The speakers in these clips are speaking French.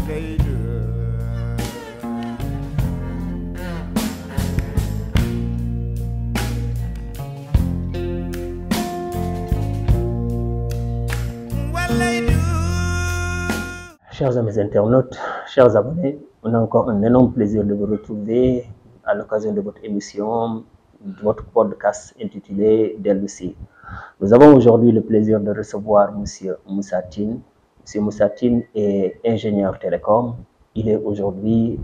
Chers amis internautes, chers abonnés, on a encore un énorme plaisir de vous retrouver à l'occasion de votre émission, de votre podcast intitulé Dellusi. Nous avons aujourd'hui le plaisir de recevoir M. Moussa Tine. M. Moussa Tine est ingénieur télécom. Il est aujourd'hui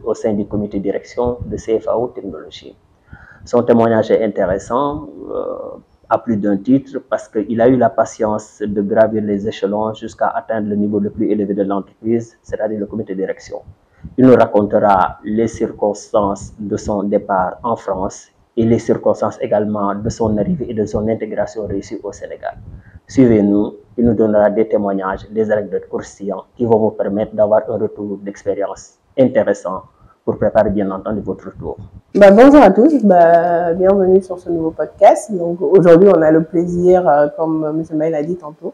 au sein du comité de direction de CFAO Technologies. Son témoignage est intéressant à plus d'un titre parce qu'il a eu la patience de gravir les échelons jusqu'à atteindre le niveau le plus élevé de l'entreprise, c'est-à-dire le comité de direction. Il nous racontera les circonstances de son départ en France et les circonstances également de son arrivée et de son intégration réussie au Sénégal. Suivez-nous, il nous donnera des témoignages, des anecdotes croustillantes qui vont vous permettre d'avoir un retour d'expérience intéressant pour préparer bien entendu votre retour. Bonjour à tous, bienvenue sur ce nouveau podcast. Donc aujourd'hui, on a le plaisir, comme M. Maël a dit tantôt,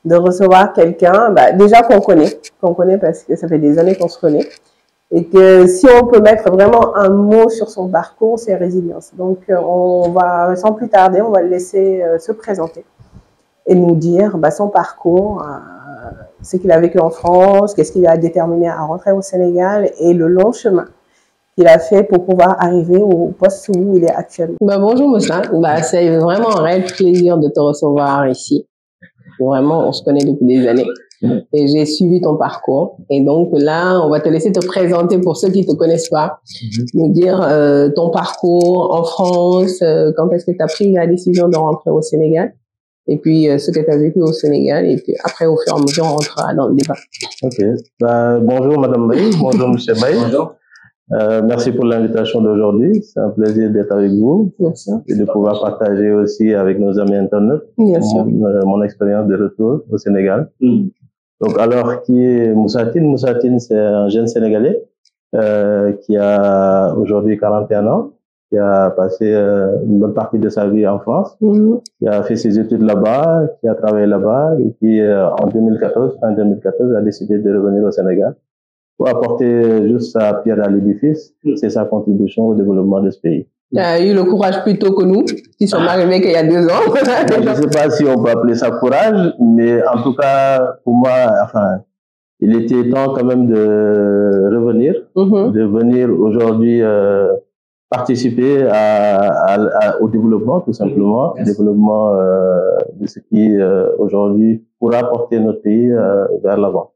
de recevoir quelqu'un déjà qu'on connaît parce que ça fait des années qu'on se connaît. Et que si on peut mettre vraiment un mot sur son parcours, c'est résilience. Donc on va, sans plus tarder, on va le laisser se présenter et nous dire son parcours, ce qu'il a vécu en France, qu'est-ce qui l'a déterminé à rentrer au Sénégal et le long chemin qu'il a fait pour pouvoir arriver au poste où il est actuellement. Bonjour Moussa, c'est vraiment un réel plaisir de te recevoir ici. Vraiment, on se connaît depuis des années et j'ai suivi ton parcours. Et donc là, on va te laisser te présenter pour ceux qui ne te connaissent pas, nous dire ton parcours en France, quand est-ce que tu as pris la décision de rentrer au Sénégal, et puis ce que tu as vécu au Sénégal, et puis après, au fur et à mesure, on rentrera dans le débat. Ok. Bonjour Madame Baye, bonjour Monsieur Baye. Bonjour. Merci pour l'invitation d'aujourd'hui. C'est un plaisir d'être avec vous. Bien sûr. Et de pouvoir partager aussi avec nos amis internautes mon expérience de retour au Sénégal. Donc alors, qui est Moussa Tine? Moussa Tine, c'est un jeune Sénégalais qui a aujourd'hui 41 ans, qui a passé une bonne partie de sa vie en France, qui a fait ses études là-bas, qui a travaillé là-bas et qui en 2014, fin 2014, a décidé de revenir au Sénégal pour apporter juste sa pierre à l'édifice. C'est sa contribution au développement de ce pays. Tu as eu le courage plus tôt que nous, qui sommes arrivés qu'il y a 2 ans. Je ne sais pas si on peut appeler ça courage, mais en tout cas, pour moi, enfin, il était temps quand même de revenir, de venir aujourd'hui participer au développement, tout simplement, développement de ce qui aujourd'hui pourra porter notre pays vers l'avant.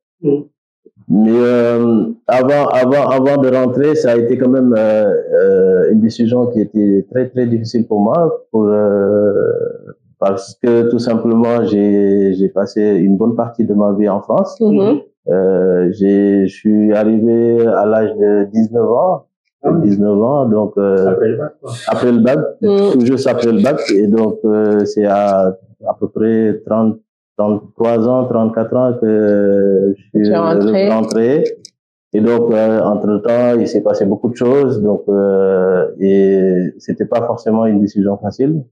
Mais avant de rentrer, ça a été quand même une décision qui était très très difficile pour moi, parce que tout simplement j'ai passé une bonne partie de ma vie en France. Je suis arrivé à l'âge de 19 ans. 19 ans, donc après le bac, tout juste après le bac, et donc c'est à peu près 33 ans, 34 ans que je suis rentré. Et donc, entre-temps, il s'est passé beaucoup de choses. Donc, et c'était pas forcément une décision facile.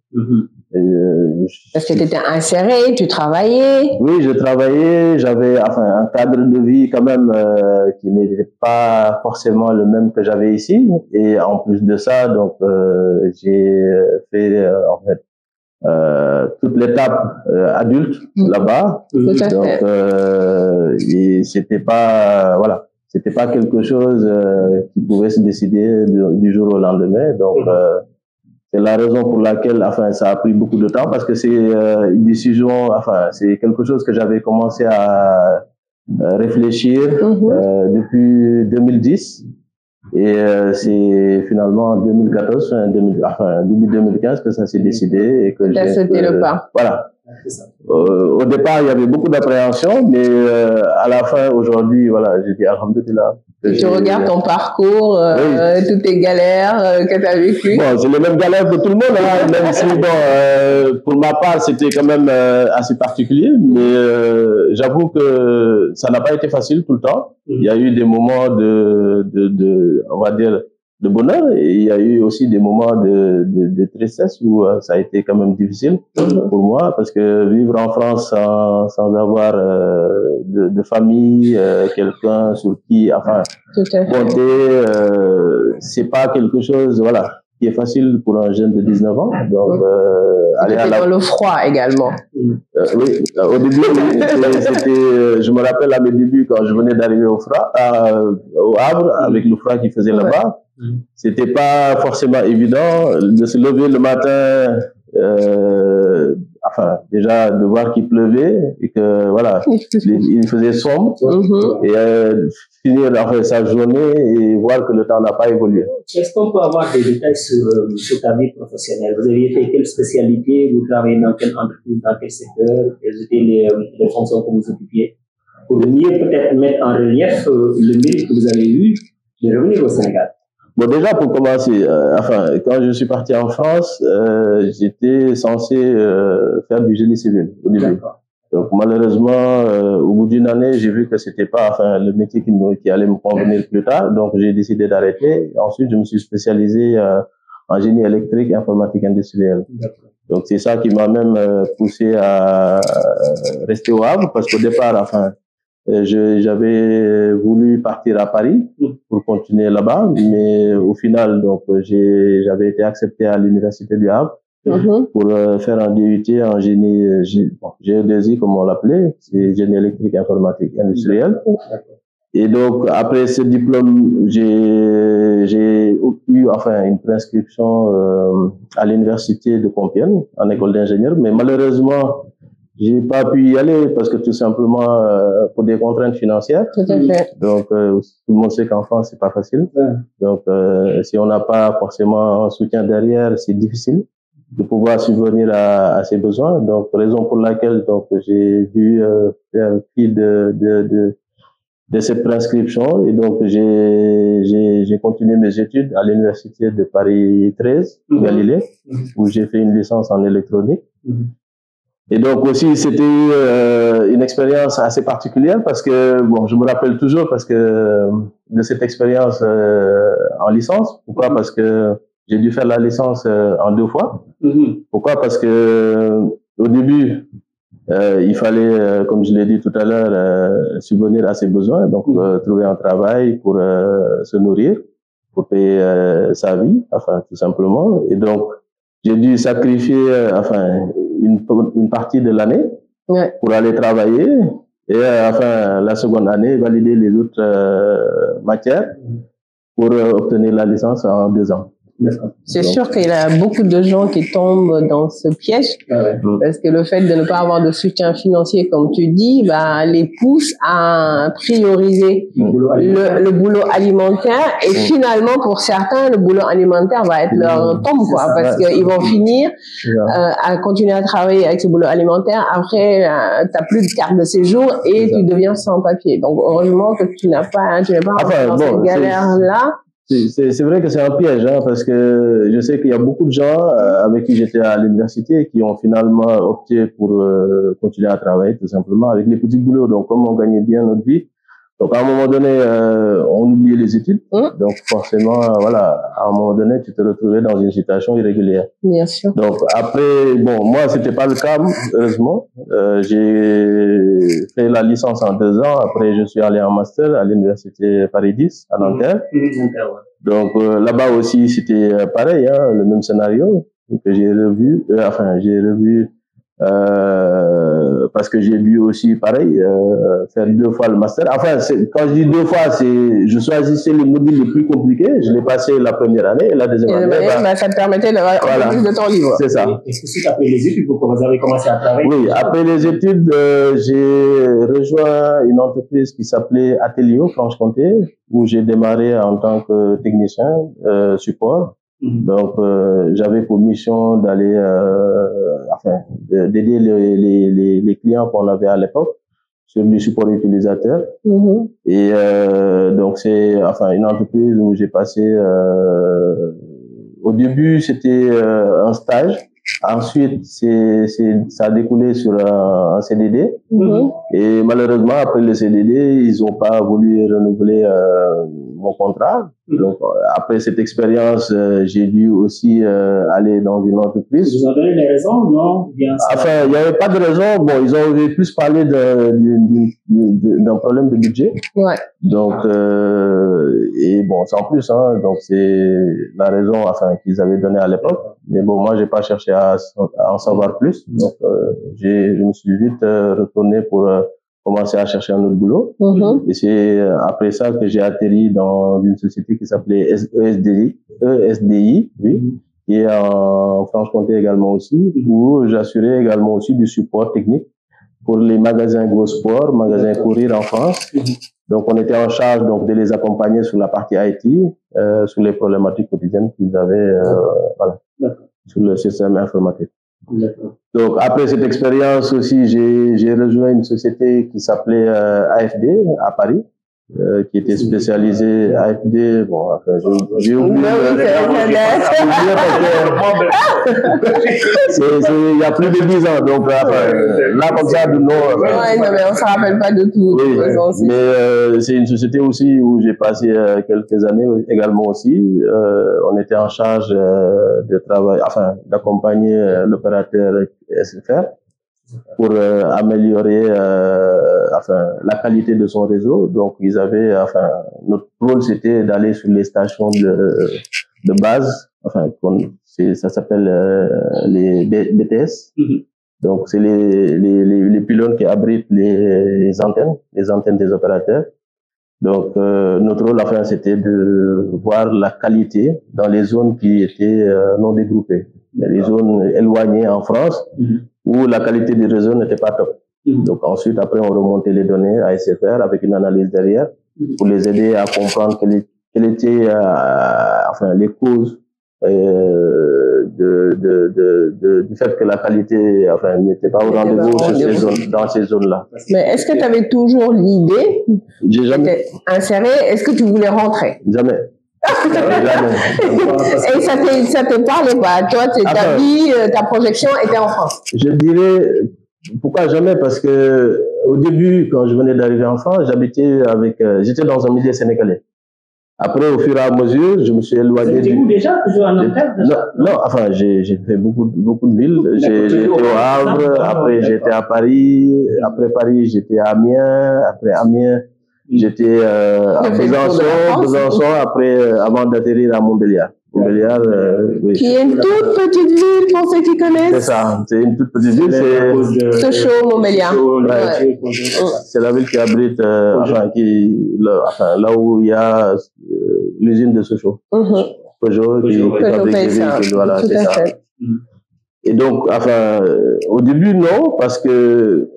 Parce que tu étais inséré, tu travaillais. Oui, je travaillais. J'avais un cadre de vie quand même qui n'était pas forcément le même que j'avais ici. Et en plus de ça, donc, j'ai fait en fait toute l'étape adulte là-bas. Donc c'était pas c'était pas quelque chose qui pouvait se décider du jour au lendemain. Donc c'est la raison pour laquelle ça a pris beaucoup de temps, parce que c'est une décision, c'est quelque chose que j'avais commencé à réfléchir depuis 2010. Et c'est finalement en 2014, début 2015 que ça s'est décidé et que j'ai sauté le pas. Voilà. Au départ, il y avait beaucoup d'appréhension, mais à la fin, aujourd'hui, voilà, j'ai dit alhamdoulilah. Tu regardes ton parcours, toutes tes galères que tu as vécues. Bon, c'est les mêmes galères que tout le monde, hein, même si, bon, pour ma part, c'était quand même assez particulier, mais j'avoue que ça n'a pas été facile tout le temps. Il y a eu des moments on va dire, de bonheur et il y a eu aussi des moments de tristesse où ça a été quand même difficile pour moi parce que vivre en France sans avoir de famille, quelqu'un sur qui enfin compter, c'est pas quelque chose voilà qui est facile pour un jeune de 19 ans. Donc aller dans le froid également. Oui, au début, c'était, je me rappelle à mes débuts quand je venais d'arriver au Havre, avec le froid qu'il faisait là-bas, c'était pas forcément évident de se lever le matin, enfin, déjà de voir qu'il pleuvait et que, voilà, il faisait sombre et finir enfin, sa journée et voir que le temps n'a pas évolué. Est-ce qu'on peut avoir des détails sur ta vie professionnelle? Vous aviez fait quelle spécialité? Vous travaillez dans quelle entreprise, dans quel secteur? Quelles étaient les fonctions que vous occupiez? Pour mieux peut-être mettre en relief le mérite que vous avez eu de revenir au Sénégal. Bon, déjà, pour commencer, enfin, quand je suis parti en France, j'étais censé faire du génie civil au début. Donc, malheureusement, au bout d'une année, j'ai vu que c'était pas, enfin, le métier qui allait me convenir plus tard. Donc, j'ai décidé d'arrêter. Ensuite, je me suis spécialisé en génie électrique et informatique industrielle. Donc, c'est ça qui m'a même poussé à rester au Havre parce qu'au départ, enfin, j'avais voulu partir à Paris pour continuer là-bas, mais au final, donc, j'avais été accepté à l'université du Havre pour faire un DUT en génie, GE2I comme on l'appelait, c'est génie électrique informatique industriel. Et donc, après ce diplôme, j'ai eu, enfin, une prescription à l'université de Compiègne, en école d'ingénieur, mais malheureusement, j'ai pas pu y aller parce que tout simplement pour des contraintes financières. Tout à fait. Donc tout le monde sait qu'en France c'est pas facile. Donc si on n'a pas forcément un soutien derrière, c'est difficile de pouvoir subvenir à ses besoins. Donc raison pour laquelle donc j'ai dû faire fi de cette prescription et donc j'ai continué mes études à l'université de Paris 13 Galilée où j'ai fait une licence en électronique. Et donc aussi c'était une expérience assez particulière parce que bon je me rappelle toujours parce que de cette expérience en licence. Pourquoi? Parce que j'ai dû faire la licence en 2 fois. Pourquoi? Parce que au début il fallait comme je l'ai dit tout à l'heure subvenir à ses besoins, donc trouver un travail pour se nourrir, pour payer sa vie, enfin tout simplement. Et donc j'ai dû sacrifier enfin une partie de l'année pour aller travailler et enfin la seconde année valider les autres matières pour obtenir la licence en 2 ans. C'est sûr qu'il y a beaucoup de gens qui tombent dans ce piège parce que le fait de ne pas avoir de soutien financier, comme tu dis, les pousse à prioriser le boulot alimentaire et finalement pour certains le boulot alimentaire va être leur tombe quoi parce qu'ils vont finir à continuer à travailler avec ce boulot alimentaire. Après t'as plus de carte de séjour et tu deviens sans papier. Donc heureusement que tu n'as pas dans cette galère là. C'est vrai que c'est un piège, hein, parce que je sais qu'il y a beaucoup de gens avec qui j'étais à l'université qui ont finalement opté pour continuer à travailler tout simplement avec les petits boulots. Donc comme on gagnait bien notre vie, donc à un moment donné on oubliait les études. Donc forcément voilà, à un moment donné tu te retrouvais dans une situation irrégulière. Bien sûr. Donc après bon moi c'était pas le cas heureusement. J'ai fait la licence en 2 ans. Après je suis allé en master à l'université Paris 10 à Nanterre. Donc là-bas aussi c'était pareil, hein, le même scénario que j'ai revu. J'ai revu parce que j'ai dû aussi pareil faire 2 fois le master. Enfin quand je dis 2 fois, c'est je choisissais les modules les plus compliqués. Je l'ai passé la première année et la deuxième année. Ça te permettait d'avoir plus de temps libre. C'est ça. Est-ce que c'est après les études vous avez commencé à travailler? Oui, après les études, j'ai rejoint une entreprise qui s'appelait Atelio Franche-Comté, où j'ai démarré en tant que technicien support. Donc j'avais pour mission d'aller d'aider les clients qu'on avait à l'époque sur du support utilisateur. Et donc c'est une entreprise où j'ai passé au début c'était un stage Ensuite, ça a découlé sur un CDD. Et malheureusement, après le CDD, ils n'ont pas voulu renouveler mon contrat. Donc, après cette expérience, j'ai dû aussi aller dans une entreprise. Ils vous ont donné des raisons, non? Enfin, il n'y avait pas de raison. Bon, ils ont plus parlé d'un problème de budget. Ouais. Donc, et bon, c'est en plus, hein, donc c'est la raison, enfin, qu'ils avaient donnée à l'époque. Mais bon, moi, j'ai pas cherché à en savoir plus. Donc, je me suis vite retourné pour commencer à chercher un autre boulot. Et c'est après ça que j'ai atterri dans une société qui s'appelait ESDI, oui, qui est en Franche-Comté également aussi, où j'assurais également aussi du support technique pour les magasins Gros Sport, magasins Courir en France. Donc, on était en charge donc de les accompagner sur la partie IT, sur les problématiques quotidiennes qu'ils avaient, voilà, sur le système informatique. Donc, après cette expérience aussi, j'ai rejoint une société qui s'appelait AFD à Paris, qui était spécialisée AFD. Bon, enfin, j'ai oublié. Il y a plus de 10 ans, donc là, comme ça, de nom. Ouais, non, mais on ne se rappelle pas de tout. Oui, mais c'est une société aussi où j'ai passé quelques années également aussi. On était en charge de travail, enfin, d'accompagner l'opérateur SFR pour améliorer enfin la qualité de son réseau. Donc ils avaient, enfin, notre rôle c'était d'aller sur les stations de base, enfin ça s'appelle les BTS. Donc c'est les pylônes qui abritent les antennes des opérateurs. Donc notre rôle, enfin, c'était de voir la qualité dans les zones qui étaient non dégroupées, les zones éloignées en France où la qualité du réseau n'était pas top. Donc ensuite, après, on remontait les données à SFR avec une analyse derrière pour les aider à comprendre quelles étaient enfin les causes du fait que la qualité, enfin, n'était pas au rendez-vous dans ces zones-là. Mais est-ce que tu avais toujours l'idée insérée? Est-ce que tu voulais rentrer? Jamais. Et ça te parlait pas? Toi, ta vie, ta projection était en France? Je dirais, pourquoi jamais? Parce que au début, quand je venais d'arriver en France, j'étais dans un milieu sénégalais. Après, au fur et à mesure, je me suis éloigné. C'était où déjà? Toujours en Angleterre? Non, enfin, j'ai fait beaucoup de villes. J'ai été au Havre, après j'étais à Paris, après Paris, j'étais à Amiens, après Amiens, j'étais à Besançon, après, avant d'atterrir à Montbéliard. Montbéliard, oui. Qui est une toute petite ville, pour ceux qui connaissent. C'est ça, c'est une toute petite ville. C'est Sochaux, Montbéliard. Ouais. C'est la ville qui abrite, enfin, là où il y a l'usine de Sochaux. Peugeot, qui fabrique des véhicules, voilà, c'est ça. Et donc, enfin, au début, non, parce que,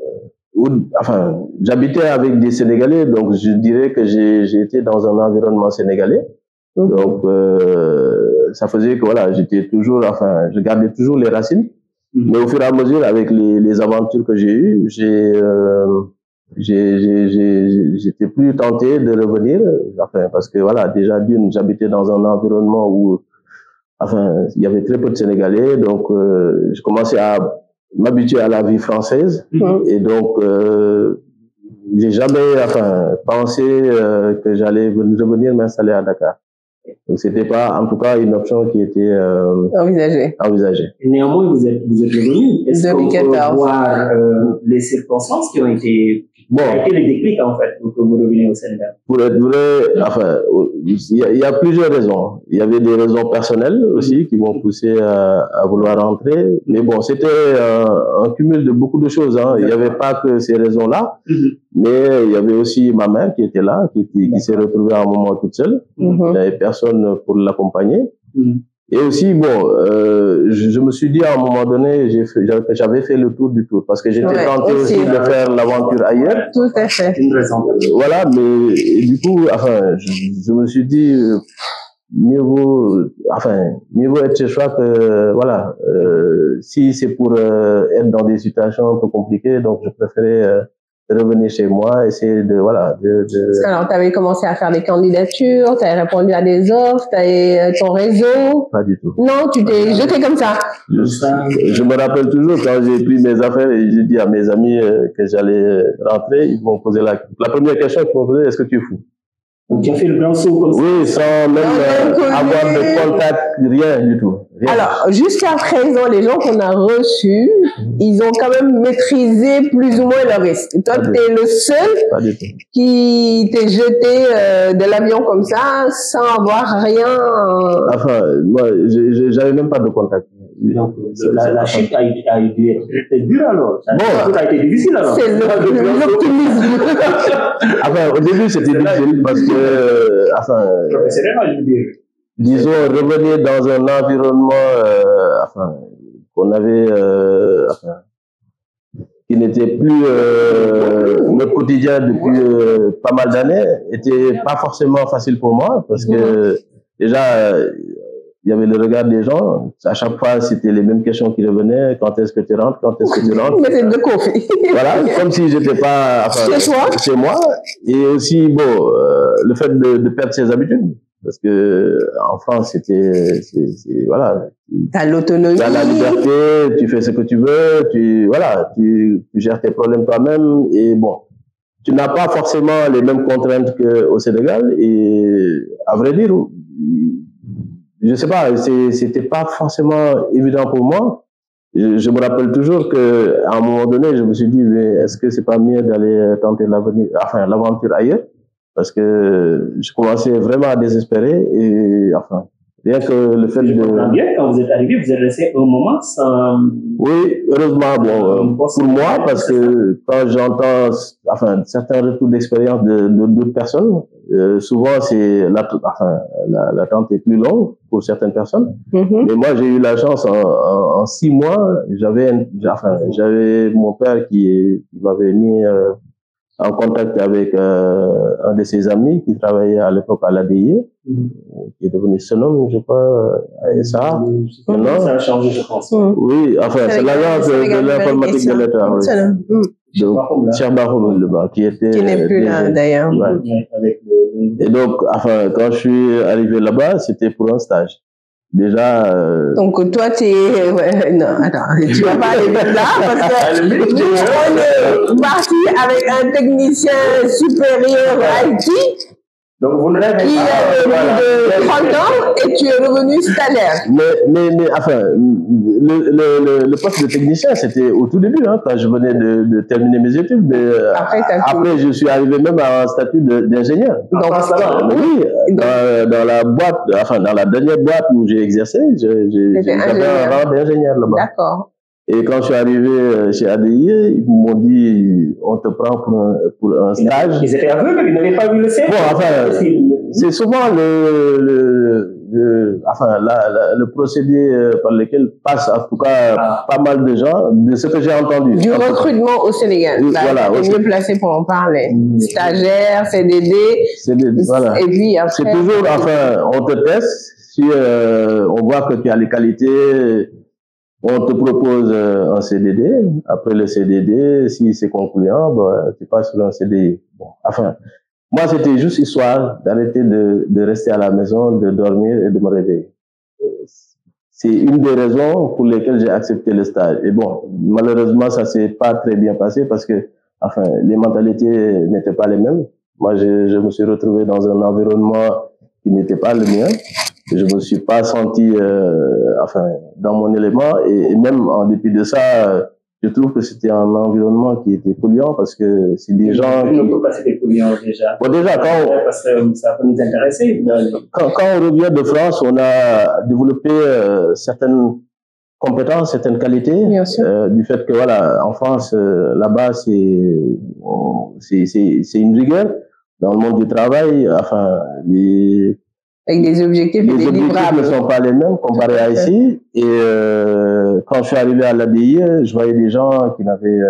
enfin, j'habitais avec des Sénégalais, donc je dirais que j'ai été dans un environnement sénégalais. Donc, ça faisait que, voilà, j'étais toujours, enfin, je gardais toujours les racines. Mais au fur et à mesure, avec les aventures que j'ai eues, j'étais plus tenté de revenir, enfin, parce que, voilà, déjà d'une, j'habitais dans un environnement où, enfin, il y avait très peu de Sénégalais, donc, je commençais à m'habituer à la vie française. Et donc, j'ai jamais, enfin, pensé que j'allais revenir m'installer à Dakar. Donc, c'était pas, en tout cas, une option qui était envisagée. Néanmoins, vous êtes revenu. Est-ce qu'on peut voir les circonstances qui ont été les déclics, en fait, pour que vous reveniez au Sénégal? Pour être vrai, enfin, il y a plusieurs raisons. Il y avait des raisons personnelles aussi qui m'ont poussé à vouloir rentrer. Mais bon, c'était un cumul de beaucoup de choses, hein. Il n'y avait pas que ces raisons-là, mais il y avait aussi ma mère qui était là, qui s'est retrouvée à un moment toute seule. Il n'y avait personne pour l'accompagner. Et aussi, bon, je me suis dit à un moment donné, j'avais fait le tour du tour, parce que j'étais tenté aussi de faire l'aventure ailleurs. Tout à fait. Une raison. Voilà, mais du coup, enfin, je me suis dit, mieux vaut être chez soi que, voilà, si c'est pour être dans des situations un peu compliquées, donc je préférais revenir chez moi, essayer de, voilà, Alors, tu avais commencé à faire des candidatures, tu avais répondu à des offres, tu avais ton réseau? Pas du tout. Non, tu t'es jeté comme ça? Je me rappelle toujours quand j'ai pris mes affaires et j'ai dit à mes amis que j'allais rentrer, ils m'ont posé la première question qu'ils m'ont posée, est-ce que tu es fou? Donc, tu as fait le grand saut comme ça? Oui, sans même avoir de contact, rien du tout. Rien. Alors, jusqu'à présent, les gens qu'on a reçus, ils ont quand même maîtrisé plus ou moins le risque. Toi, tu es le seul qui t'est jeté de l'avion comme ça, sans avoir rien. Enfin, moi, j'avais même pas de contact. Donc, la chute a dû être dure alors. Bon, ça a été difficile alors. C'est l'optimisme. Enfin, au début, c'était difficile parce que, enfin, professionnellement, je veux dire. Disons, revenir dans un environnement, enfin, qu'on avait, enfin, qui n'était plus notre quotidien depuis pas mal d'années, était pas forcément facile pour moi parce que déjà, il y avait le regard des gens. À chaque fois, c'était les mêmes questions qui revenaient. Quand est-ce que tu rentres? Quand est-ce que tu rentres? Mais c'est de conflit. Voilà, comme si j'étais pas, enfin, chez moi. Et aussi, bon, le fait de perdre ses habitudes. Parce que en France, voilà. T'as l'autonomie. Tu as la liberté, tu fais ce que tu veux, voilà, tu gères tes problèmes toi-même. Et bon, tu n'as pas forcément les mêmes contraintes qu'au Sénégal. Et à vrai dire, je sais pas, c'était pas forcément évident pour moi. Je me rappelle toujours que à un moment donné, je me suis dit, mais est-ce que c'est pas mieux d'aller tenter l'aventure ailleurs? Parce que je commençais vraiment à désespérer et enfin, rien que le fait je comprends bien, quand vous êtes arrivé, vous êtes resté un moment sans... Oui, heureusement, bon, pour moi, parce que quand j'entends, enfin, certains retours d'expérience d'autres personnes, souvent c'est l'attente est plus longue pour certaines personnes. Mais moi, j'ai eu la chance en 6 mois, j'avais mon père qui m'avait mis en contact avec un de ses amis qui travaillait à l'époque à l'ADI, qui est devenu Sonom, je crois, ça. Maintenant, ça a changé, je pense. Oui, enfin, c'est l'agence de l'informatique de l'État. Oui. Donc, Cheikh Bahoum, qui n'est plus là, d'ailleurs. Ouais. Et donc, enfin, quand je suis arrivé là-bas, c'était pour un stage. Déjà. Donc toi non, attends, tu vas pas aller là parce que on est parti avec un technicien supérieur IT. Donc vous ne rêvez qui est de 30 ans et tu es revenu stagiaire. Mais enfin, le poste de technicien, c'était au tout début, hein, quand je venais de terminer mes études. Mais après, je suis arrivé même à un statut d'ingénieur. Donc, oui, dans la boîte, enfin, dans la dernière boîte où j'ai exercé, j'avais un rang d'ingénieur là-bas. D'accord. Et quand je suis arrivé chez ADI, ils m'ont dit, on te prend pour un stage. Ils étaient aveugles, ils n'avaient pas vu le CV. Bon, enfin, c'est souvent le procédé par lequel passent en tout cas pas mal de gens, de ce que j'ai entendu. Du recrutement au Sénégal. Voilà. Tu es mieux placé pour en parler. Stagiaire, CDD. Voilà. Et puis après. C'est toujours, enfin, on te teste. Si on voit que tu as les qualités, on te propose un CDD. Après le CDD, si c'est concluant, bah, tu passes sur un CDI. Bon, enfin, moi, c'était juste histoire d'arrêter de rester à la maison, de dormir et de me réveiller. C'est une des raisons pour lesquelles j'ai accepté le stage. Et bon, malheureusement, ça s'est pas très bien passé parce que, enfin, les mentalités n'étaient pas les mêmes. Moi, je me suis retrouvé dans un environnement qui n'était pas le mien. Je me suis pas senti, enfin, dans mon élément et même en dépit de ça, je trouve que c'était un environnement qui était polluant parce que c'est des gens. Pourquoi c'était polluant déjà? Bon, déjà, parce que ça peut nous intéresser. Quand on revient de France, on a développé certaines compétences, certaines qualités. Bien sûr. Du fait que, voilà, en France, là-bas, c'est une rigueur. Dans le monde du travail, enfin, avec des objectifs et des livrables. Les objectifs ne sont pas les mêmes comparés à ici. Et quand je suis arrivé à l'ADI, je voyais des gens qui n'avaient...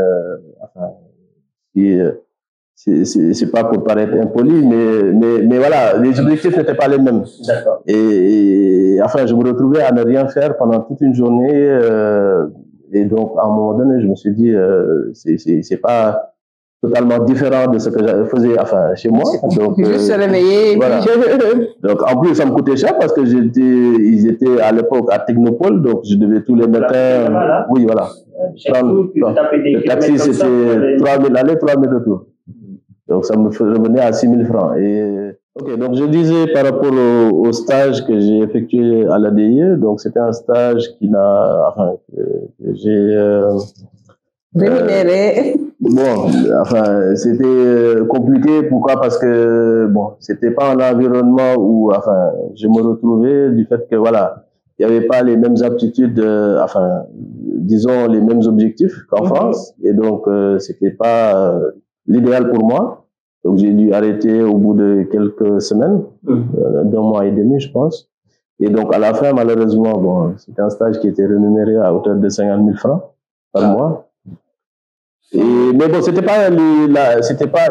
c'est pas pour paraître impoli, mais voilà, les objectifs n'étaient pas les mêmes. D'accord. Et enfin, je me retrouvais à ne rien faire pendant toute une journée. Et donc, à un moment donné, je me suis dit, c'est pas totalement différent de ce que je faisais chez moi. Donc, juste se réveiller. Voilà. Donc, en plus, ça me coûtait cher parce que ils étaient à l'époque à Technopole, donc je devais tous les matins. Oui, voilà. Le taxi, c'était 3 000 aller, 3 000 retour. Donc, ça me revenait à 6 000 francs. Et, ok, donc je disais par rapport au stage que j'ai effectué à l'ADIE, donc c'était un stage que j'ai rémunéré. Bon, c'était compliqué. Pourquoi? Parce que bon, c'était pas un environnement où, je me retrouvais du fait que voilà, il n'y avait pas les mêmes aptitudes, disons les mêmes objectifs qu'en France, et donc c'était pas l'idéal pour moi. Donc j'ai dû arrêter au bout de quelques semaines, d'un mois et demi, je pense. Et donc à la fin, malheureusement, bon, c'était un stage qui était rémunéré à hauteur de 50 000 francs par mois. Mais bon, c'était pas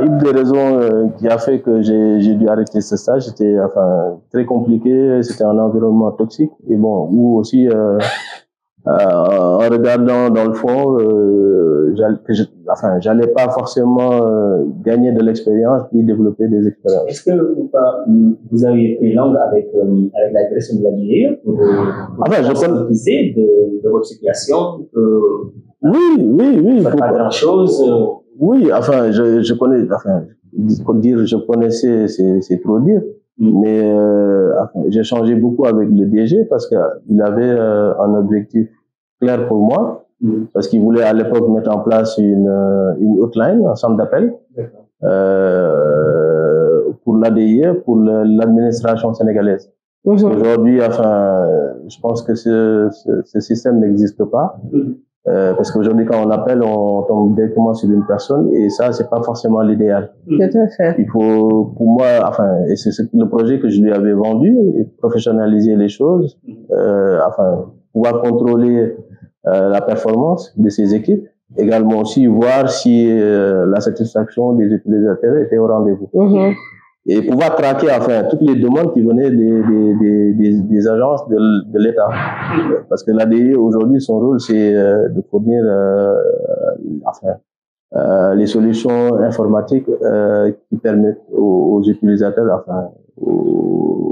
une des raisons qui a fait que j'ai dû arrêter ce stage. C'était très compliqué. C'était un environnement toxique et bon, où aussi en regardant dans le fond, j'allais pas forcément gagner de l'expérience ni développer des expériences. Est-ce que vous avez pris langue avec la direction de la DIE pour sensibiliser de votre situation? Oui. Pas grand-chose. Oui, je connais, dire je connaissais, c'est trop dire. Mais j'ai changé beaucoup avec le DG parce qu'il avait un objectif clair pour moi, parce qu'il voulait à l'époque mettre en place une hotline, un centre d'appel pour l'ADIE, pour l'administration sénégalaise. Aujourd'hui, je pense que ce système n'existe pas. Parce qu'aujourd'hui, quand on appelle, on tombe directement sur une personne et ça, c'est pas forcément l'idéal. Tout à fait. Il faut, pour moi, et c'est le projet que je lui avais vendu, et professionnaliser les choses, pouvoir contrôler la performance de ses équipes, également aussi voir si la satisfaction des utilisateurs était au rendez-vous. Et pouvoir traquer toutes les demandes qui venaient des agences de l'État. Parce que l'ADIE, aujourd'hui, son rôle, c'est de fournir les solutions informatiques qui permettent aux utilisateurs,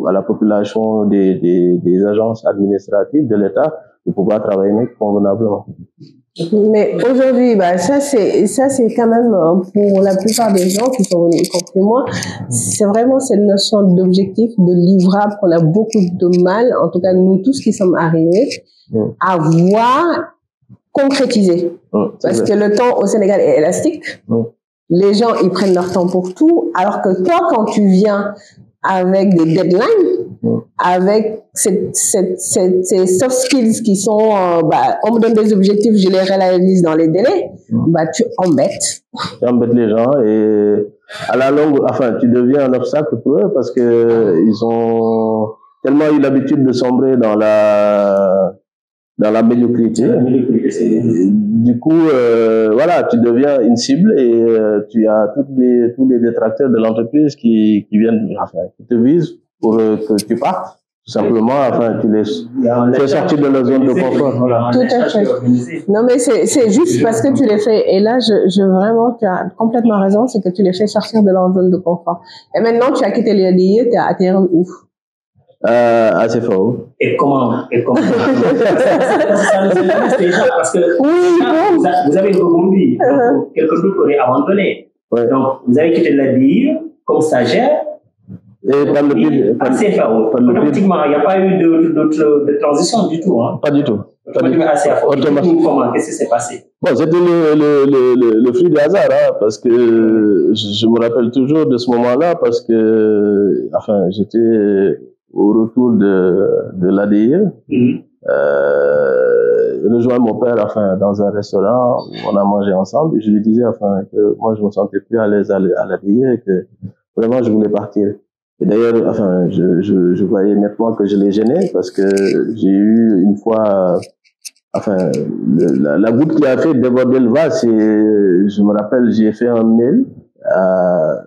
à la population des agences administratives de l'État de pouvoir travailler convenablement. Mais aujourd'hui, ça c'est quand même pour la plupart des gens qui sont venus, y compris moi, c'est vraiment cette notion d'objectif, de livrable qu'on a beaucoup de mal, en tout cas nous tous qui sommes arrivés, à voir concrétiser. Parce que le temps au Sénégal est élastique. Les gens, ils prennent leur temps pour tout, alors que toi, quand tu viens avec des deadlines, avec ces soft skills qui sont, on me donne des objectifs, je les réalise dans les délais, tu embêtes. Tu embêtes les gens et à la longue, tu deviens un obstacle pour eux parce que ils ont tellement eu l'habitude de sombrer dans la médiocrité. Du coup, tu deviens une cible et tu as tous les détracteurs de l'entreprise qui viennent, qui te visent pour que tu partes. Tout simplement, tu les fais sortir de leur zone de confort. Voilà. Tout à fait. Non, mais c'est juste parce que tu les fais, et là, vraiment, tu as complètement raison, c'est que tu les fais sortir de leur zone de confort. Et maintenant, tu as quitté l'ADIE, tu as atterri où? Assez fort. Et comment ça nous intéresse déjà parce que vous avez rebondi, donc quelqu'un d'autre aurait abandonné. Donc vous avez quitté l'ADIE comme stagiaire. Et par le PIB, automatiquement, il n'y a pas eu de transition du tout. Hein. Pas du tout. Automatiquement, comment? Qu'est-ce qui s'est passé? Bon, c'était le fruit du hasard, parce que je me rappelle toujours de ce moment-là, parce que, j'étais au retour de l'ADIE, rejoindre mon père, dans un restaurant où on a mangé ensemble, et je lui disais, que moi, je me sentais plus à l'aise à l'ADIE et que vraiment, je voulais partir. Et d'ailleurs, je voyais nettement que je les gênais parce que j'ai eu une fois, la goutte qui a fait déborder le vase, je me rappelle, j'ai fait un mail à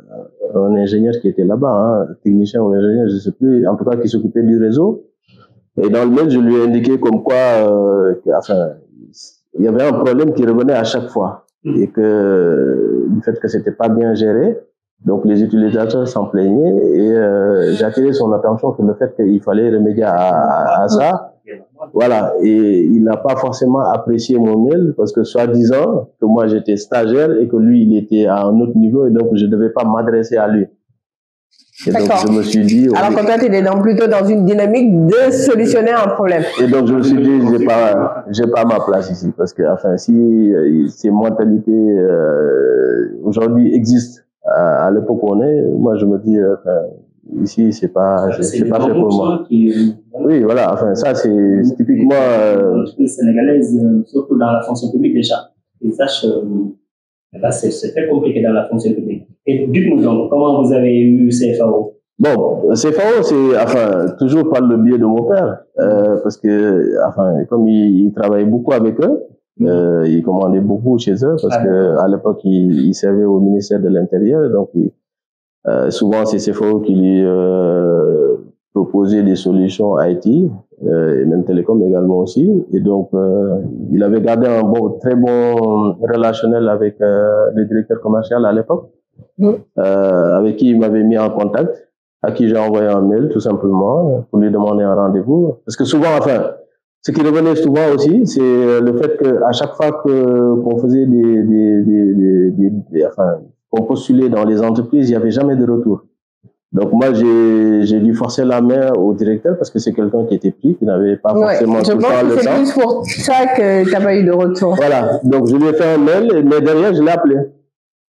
un ingénieur qui était là-bas, technicien ou ingénieur, je sais plus, en tout cas qui s'occupait du réseau. Et dans le mail, je lui ai indiqué comme quoi, il y avait un problème qui revenait à chaque fois. et que du fait que c'était pas bien géré, donc les utilisateurs s'en plaignaient et j'ai attiré son attention sur le fait qu'il fallait remédier à ça. Voilà, et il n'a pas forcément apprécié mon mail parce que soi-disant que moi j'étais stagiaire et que lui il était à un autre niveau et donc je ne devais pas m'adresser à lui. Et donc je me suis dit... Alors que toi tu étais plutôt dans une dynamique de solutionner un problème. Et donc je me suis dit j'ai pas ma place ici parce que enfin si ces mentalités aujourd'hui existent à l'époque où on est, moi je me dis ici c'est pas fait pour moi. Oui, voilà, enfin ça c'est typiquement sénégalaise, surtout dans la fonction publique déjà. Et sache, là c'est très compliqué dans la fonction publique. Et dites-nous donc, comment vous avez eu CFAO? Bon, CFAO c'est enfin toujours par le biais de mon père, parce que enfin comme il travaillait beaucoup avec eux, il commandait beaucoup chez eux parce que à l'époque il servait au ministère de l'Intérieur, donc souvent c'est CFAO qui lui proposait des solutions IT et même télécom également aussi, et donc il avait gardé un très bon relationnel avec le directeur commercial à l'époque, avec qui il m'avait mis en contact, à qui j'ai envoyé un mail tout simplement pour lui demander un rendez-vous, parce que souvent enfin ce qui revenait souvent aussi, c'est le fait que à chaque fois qu'on faisait qu'on postulait dans les entreprises, il n'y avait jamais de retour. Donc moi, j'ai dû forcer la main au directeur parce que c'est quelqu'un qui était pris, qui n'avait pas forcément tout le temps le temps. Je pense que c'est plus pour ça que tu n'as pas eu de retour. Voilà, donc je lui ai fait un mail, mais derrière, je l'ai appelé.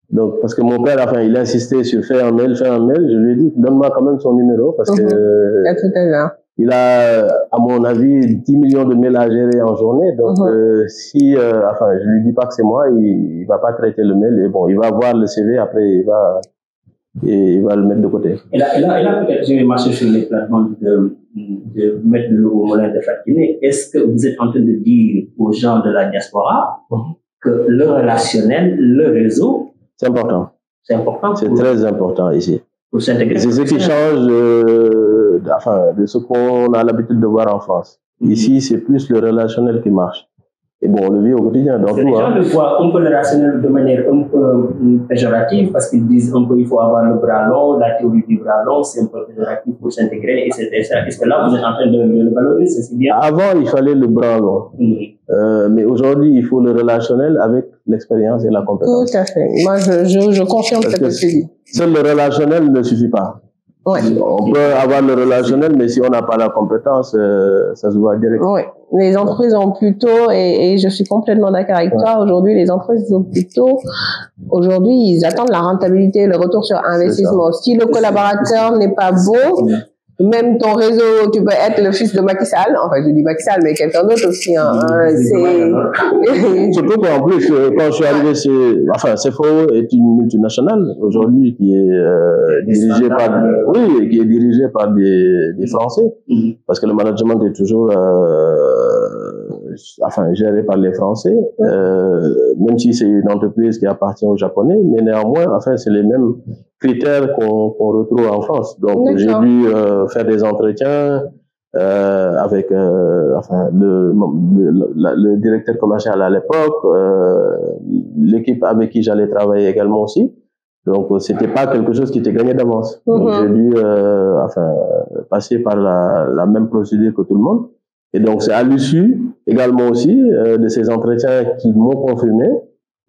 Donc, parce que mon père, enfin, il a insisté sur faire un mail, je lui ai dit, donne-moi quand même son numéro parce que... Il a tout à l'heure. Il a, à mon avis, 10 millions de mails à gérer en journée. Donc, si, enfin, je lui dis pas que c'est moi, il va pas traiter le mail. Et bon, il va voir le CV, après, il va le mettre de côté. Et là peut-être, je vais marcher sur les plateformes de mettre le logo Moulin de Fatiné. Est-ce que vous êtes en train de dire aux gens de la diaspora que le relationnel, le réseau, c'est important. C'est important. C'est très important ici. Pour s'intégrer. C'est ce qui change de ce qu'on a l'habitude de voir en France. Ici, c'est plus le relationnel qui marche. Et bon, on le vit au quotidien. Dans tout, les gens le voient un peu le relationnel de manière un peu péjorative parce qu'ils disent un peu il faut avoir le bras long, la théorie du bras long, c'est un peu péjoratif pour s'intégrer, etc. Est-ce que là, vous êtes en train de le valoriser, c'est bien? Avant, il fallait le bras long. Mais aujourd'hui, il faut le relationnel avec l'expérience et la compétence. Tout à fait. Moi, je confirme ce que tu dis. Seul le relationnel ne suffit pas. Ouais. On peut avoir le relationnel, mais si on n'a pas la compétence, ça se voit directement. Oui. Les entreprises ont plutôt, et je suis complètement d'accord avec toi, aujourd'hui, les entreprises ont plutôt, aujourd'hui, ils attendent la rentabilité, le retour sur investissement. Si le collaborateur n'est pas bon, même ton réseau, tu peux être le fils de Macky Sall, enfin je dis Macky Sall, mais quelqu'un d'autre aussi. Surtout qu'en plus, quand je suis arrivé, CFAO est une multinationale aujourd'hui qui est dirigée par des Français, parce que le management est toujours géré par les Français, même si c'est une entreprise qui appartient aux Japonais, mais néanmoins, c'est les mêmes critères qu'on retrouve en France. Donc j'ai dû faire des entretiens avec le directeur commercial à l'époque, l'équipe avec qui j'allais travailler également aussi. Donc c'était pas quelque chose qui était gagné d'avance. Donc j'ai dû passer par la même procédure que tout le monde. Et donc c'est à l'issue également aussi de ces entretiens qu'ils m'ont confirmé.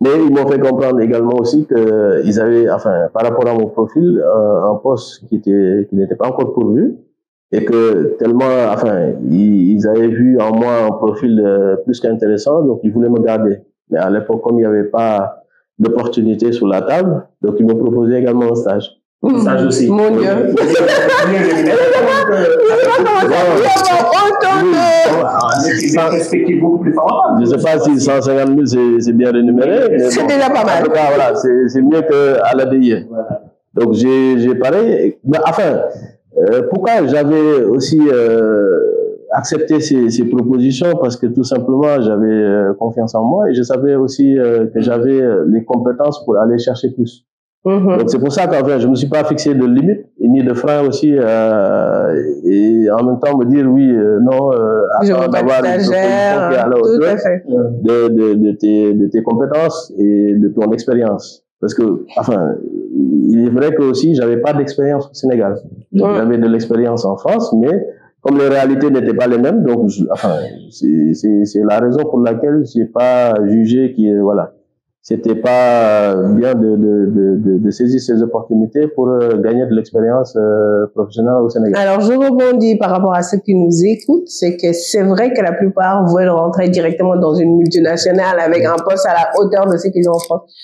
Mais ils m'ont fait comprendre également aussi qu'ils avaient, par rapport à mon profil, un poste qui n'était pas encore pourvu, et que tellement, ils avaient vu en moi un profil plus qu'intéressant, donc ils voulaient me garder. Mais à l'époque, comme il n'y avait pas d'opportunité sur la table, donc ils m'ont proposé également un stage. Stage aussi. Mon Dieu. Je ne sais pas si 150 000 c'est bien rémunéré. C'est déjà pas mal. En tout cas, voilà, c'est mieux qu'à l'ADI. Voilà. Donc j'ai pareil. Pourquoi j'avais aussi accepté ces propositions? Parce que tout simplement, j'avais confiance en moi et je savais aussi que j'avais les compétences pour aller chercher plus. Donc c'est pour ça qu'en fait, je me suis pas fixé de limite ni de frein aussi. Et et en même temps me dire oui, non, attends d'avoir une stagiaire, à la hauteur de tes compétences et de ton expérience. Parce que, enfin, il est vrai que aussi, j'avais pas d'expérience au Sénégal. J'avais de l'expérience en France, mais comme les réalités n'étaient pas les mêmes, donc, c'est la raison pour laquelle j'ai pas jugé que, voilà, c'était pas bien de saisir ces opportunités pour gagner de l'expérience professionnelle au Sénégal. Alors, je rebondis par rapport à ceux qui nous écoutent, c'est que c'est vrai que la plupart veulent rentrer directement dans une multinationale avec un poste à la hauteur de ce qu'ils ont en France.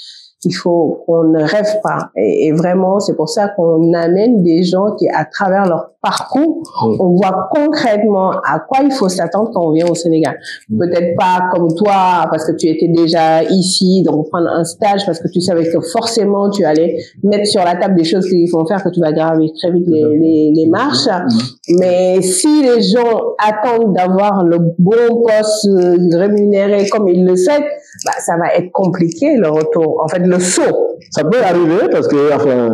Il faut qu'on ne rêve pas. Et vraiment, c'est pour ça qu'on amène des gens qui, à travers leur parcours, on voit concrètement à quoi il faut s'attendre quand on vient au Sénégal. Peut-être pas comme toi, parce que tu étais déjà ici, donc prendre un stage, parce que tu savais que forcément tu allais mettre sur la table des choses qui vont faire que tu vas gravir très vite les marches. Mais si les gens attendent d'avoir le bon poste rémunéré comme ils le souhaitent, bah, ça va être compliqué le retour. En fait, le saut. Ça peut arriver parce que, enfin,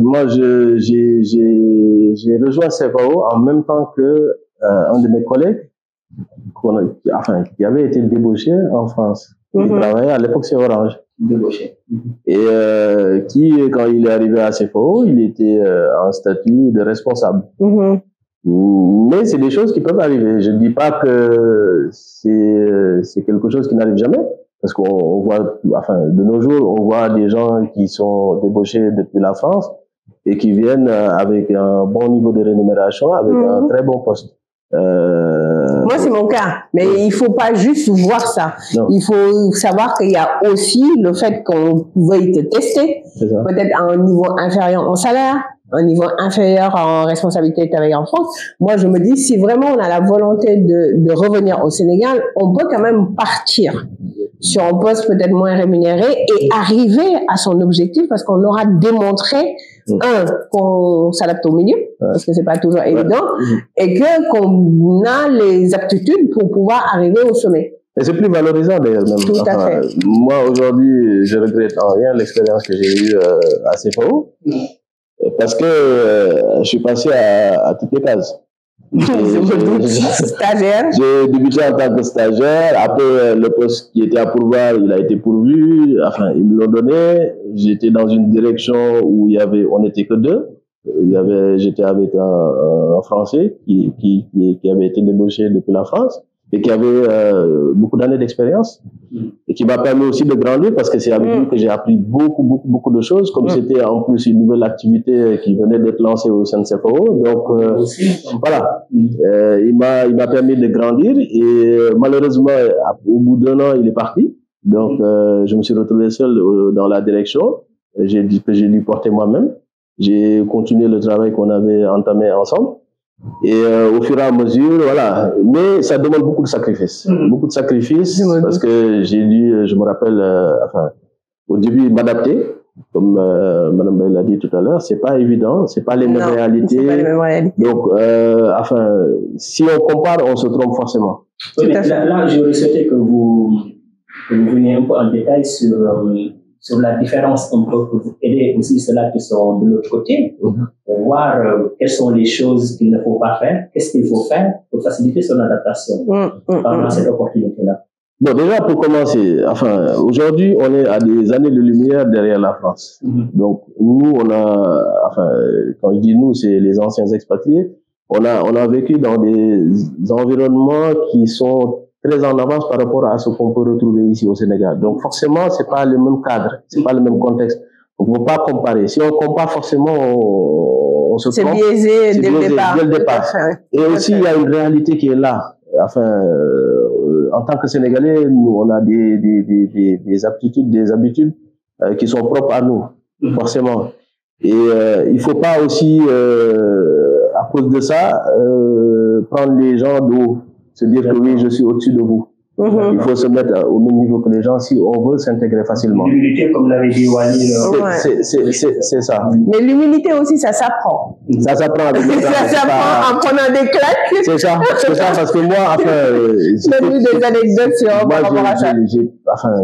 moi, j'ai rejoint CFAO en même temps que un de mes collègues, qui avait été débauché en France. Il travaillait à l'époque chez Orange. Débauché. Et qui, quand il est arrivé à CFAO, il était en statut de responsable. Mais c'est des choses qui peuvent arriver. Je ne dis pas que c'est quelque chose qui n'arrive jamais, parce qu'on voit, enfin, de nos jours, on voit des gens qui sont débauchés depuis la France et qui viennent avec un bon niveau de rémunération, avec un très bon poste. Moi, c'est mon cas. Mais il faut pas juste voir ça. Non. Il faut savoir qu'il y a aussi le fait qu'on veuille te tester, peut-être à un niveau inférieur en salaire, un niveau inférieur en responsabilité de travailler en France. Moi, je me dis, si vraiment on a la volonté de revenir au Sénégal, on peut quand même partir sur un poste peut-être moins rémunéré et arriver à son objectif parce qu'on aura démontré, qu'on s'adapte au milieu, parce que c'est pas toujours évident, et qu'on a les aptitudes pour pouvoir arriver au sommet. Et c'est plus valorisant d'ailleurs même. Tout à fait. Moi, aujourd'hui, je regrette en rien l'expérience que j'ai eue à CFAO, parce que je suis passé à toutes les cases. Stagiaire. J'ai débuté en tant que stagiaire. Après, le poste qui était à pourvoir, il a été pourvu. Enfin, ils me l'ont donné. J'étais dans une direction où on n'était que deux. J'étais avec un Français qui avait été débauché depuis la France et qui avait beaucoup d'années d'expérience et qui m'a permis aussi de grandir parce que c'est avec lui que j'ai appris beaucoup de choses, comme c'était en plus une nouvelle activité qui venait d'être lancée au sein de CFAO. Donc voilà, il m'a permis de grandir et malheureusement au bout d'un an il est parti. Donc je me suis retrouvé seul dans la direction. J'ai dit que j'ai dû porter moi-même. J'ai continué le travail qu'on avait entamé ensemble. Et au fur et à mesure, voilà. Mais ça demande beaucoup de sacrifices. Beaucoup de sacrifices parce que j'ai dû, je me rappelle, enfin, au début, m'adapter. Comme Madame Baye l'a dit tout à l'heure, c'est pas évident, c'est pas les mêmes réalités. C'est pas les mêmes réalités. Donc, enfin, si on compare, on se trompe forcément. Oui, mais là, j'aurais souhaité que vous veniez un peu en détail sur la différence un peu pour vous aider aussi ceux-là qui sont de l'autre côté, pour voir quelles sont les choses qu'il ne faut pas faire, qu'est-ce qu'il faut faire pour faciliter son adaptation pendant cette opportunité-là. Bon, déjà pour commencer, enfin, aujourd'hui, on est à des années de lumière derrière la France. Donc, nous, on a, enfin, quand je dis nous, c'est les anciens expatriés, on a vécu dans des environnements qui sont très en avance par rapport à ce qu'on peut retrouver ici au Sénégal. Donc forcément, c'est pas le même cadre, c'est pas le même contexte. Donc, on ne peut pas comparer. Si on compare, forcément, on se trompe. C'est biaisé dès le départ. Et aussi, il y a une réalité qui est là. Enfin, en tant que Sénégalais, nous, on a des aptitudes, des habitudes qui sont propres à nous, forcément. Et il faut pas aussi, à cause de ça, prendre les gens de haut. Se dire que oui, je suis au-dessus de vous. Il faut se mettre au même niveau que les gens si on veut s'intégrer facilement. L'humilité, comme l'avait dit Wally. C'est ça. Mais l'humilité aussi, ça s'apprend. Ça s'apprend avec le temps. Ça s'apprend en prenant des claques. C'est ça, parce que moi, enfin... Donne-nous des anecdotes sur par rapport à ça.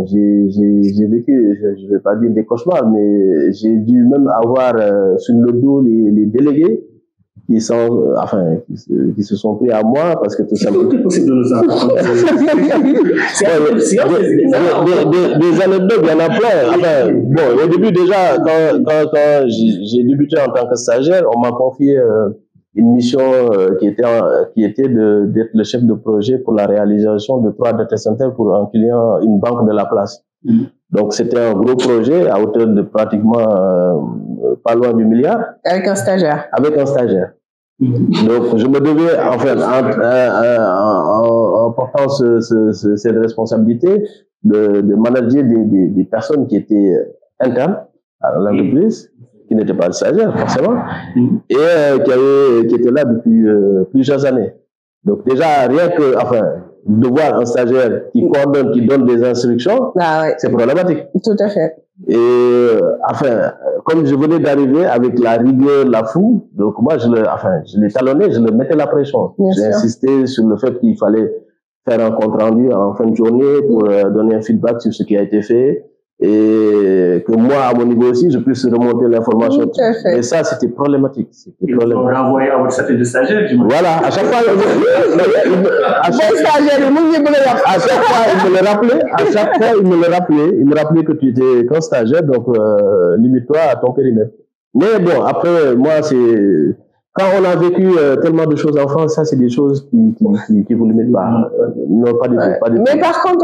J'ai vécu, je vais pas dire des cauchemars, mais j'ai dû même avoir sur le dos les délégués qui se sont pris à moi parce que tout simplement. Tout est possible de nous apprendre. Des anecdotes, il y en a plein. Enfin, bon, au début déjà, quand j'ai débuté en tant que stagiaire, on m'a confié une mission qui était d'être le chef de projet pour la réalisation de 3 data centers pour un client, une banque de la place. Donc c'était un gros projet à hauteur de pratiquement pas loin du milliard. Avec un stagiaire. Avec un stagiaire. Donc je me devais, enfin, en portant cette responsabilité, de manager des personnes qui étaient internes à l'entreprise, qui n'étaient pas stagiaires forcément, et qui étaient là depuis plusieurs années. Donc déjà, rien que, enfin, de voir un stagiaire qui coordonne, qui donne des instructions, c'est problématique. Tout à fait. Et enfin, comme je venais d'arriver avec la rigueur, la fougue, donc moi je l'ai talonné, je le mettais la pression. J'ai insisté sur le fait qu'il fallait faire un compte rendu en fin de journée pour donner un feedback sur ce qui a été fait, et que moi, à mon niveau aussi, je puisse remonter l'information. Et ça, c'était problématique. Ils vous ont renvoyé à votre statut de stagiaire, j'imagine. Voilà, à chaque fois, il me rappelait que tu étais qu'un stagiaire, donc limite-toi à ton périmètre. Mais bon, après, moi, c'est... Quand on a vécu tellement de choses en France, ça, c'est des choses qui vous limitent pas. Non, pas du tout. Mais par contre,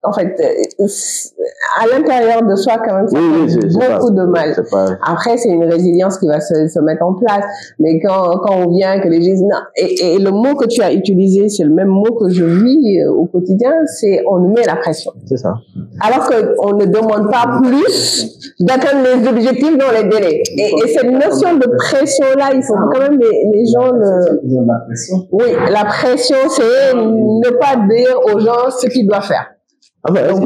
en fait, à l'intérieur de soi, quand même, ça fait beaucoup de mal. Après, c'est une résilience qui va se mettre en place. Mais quand on vient, que les gens disent non, et le mot que tu as utilisé, c'est le même mot que je vis au quotidien, c'est on nous met la pression. C'est ça. Alors qu'on ne demande pas plus d'atteindre les objectifs dans les délais. Et cette notion de pression-là, il faut quand même les gens la pression. Oui, la pression, c'est ne pas dire aux gens ce qu'ils doivent faire. Enfin, est-ce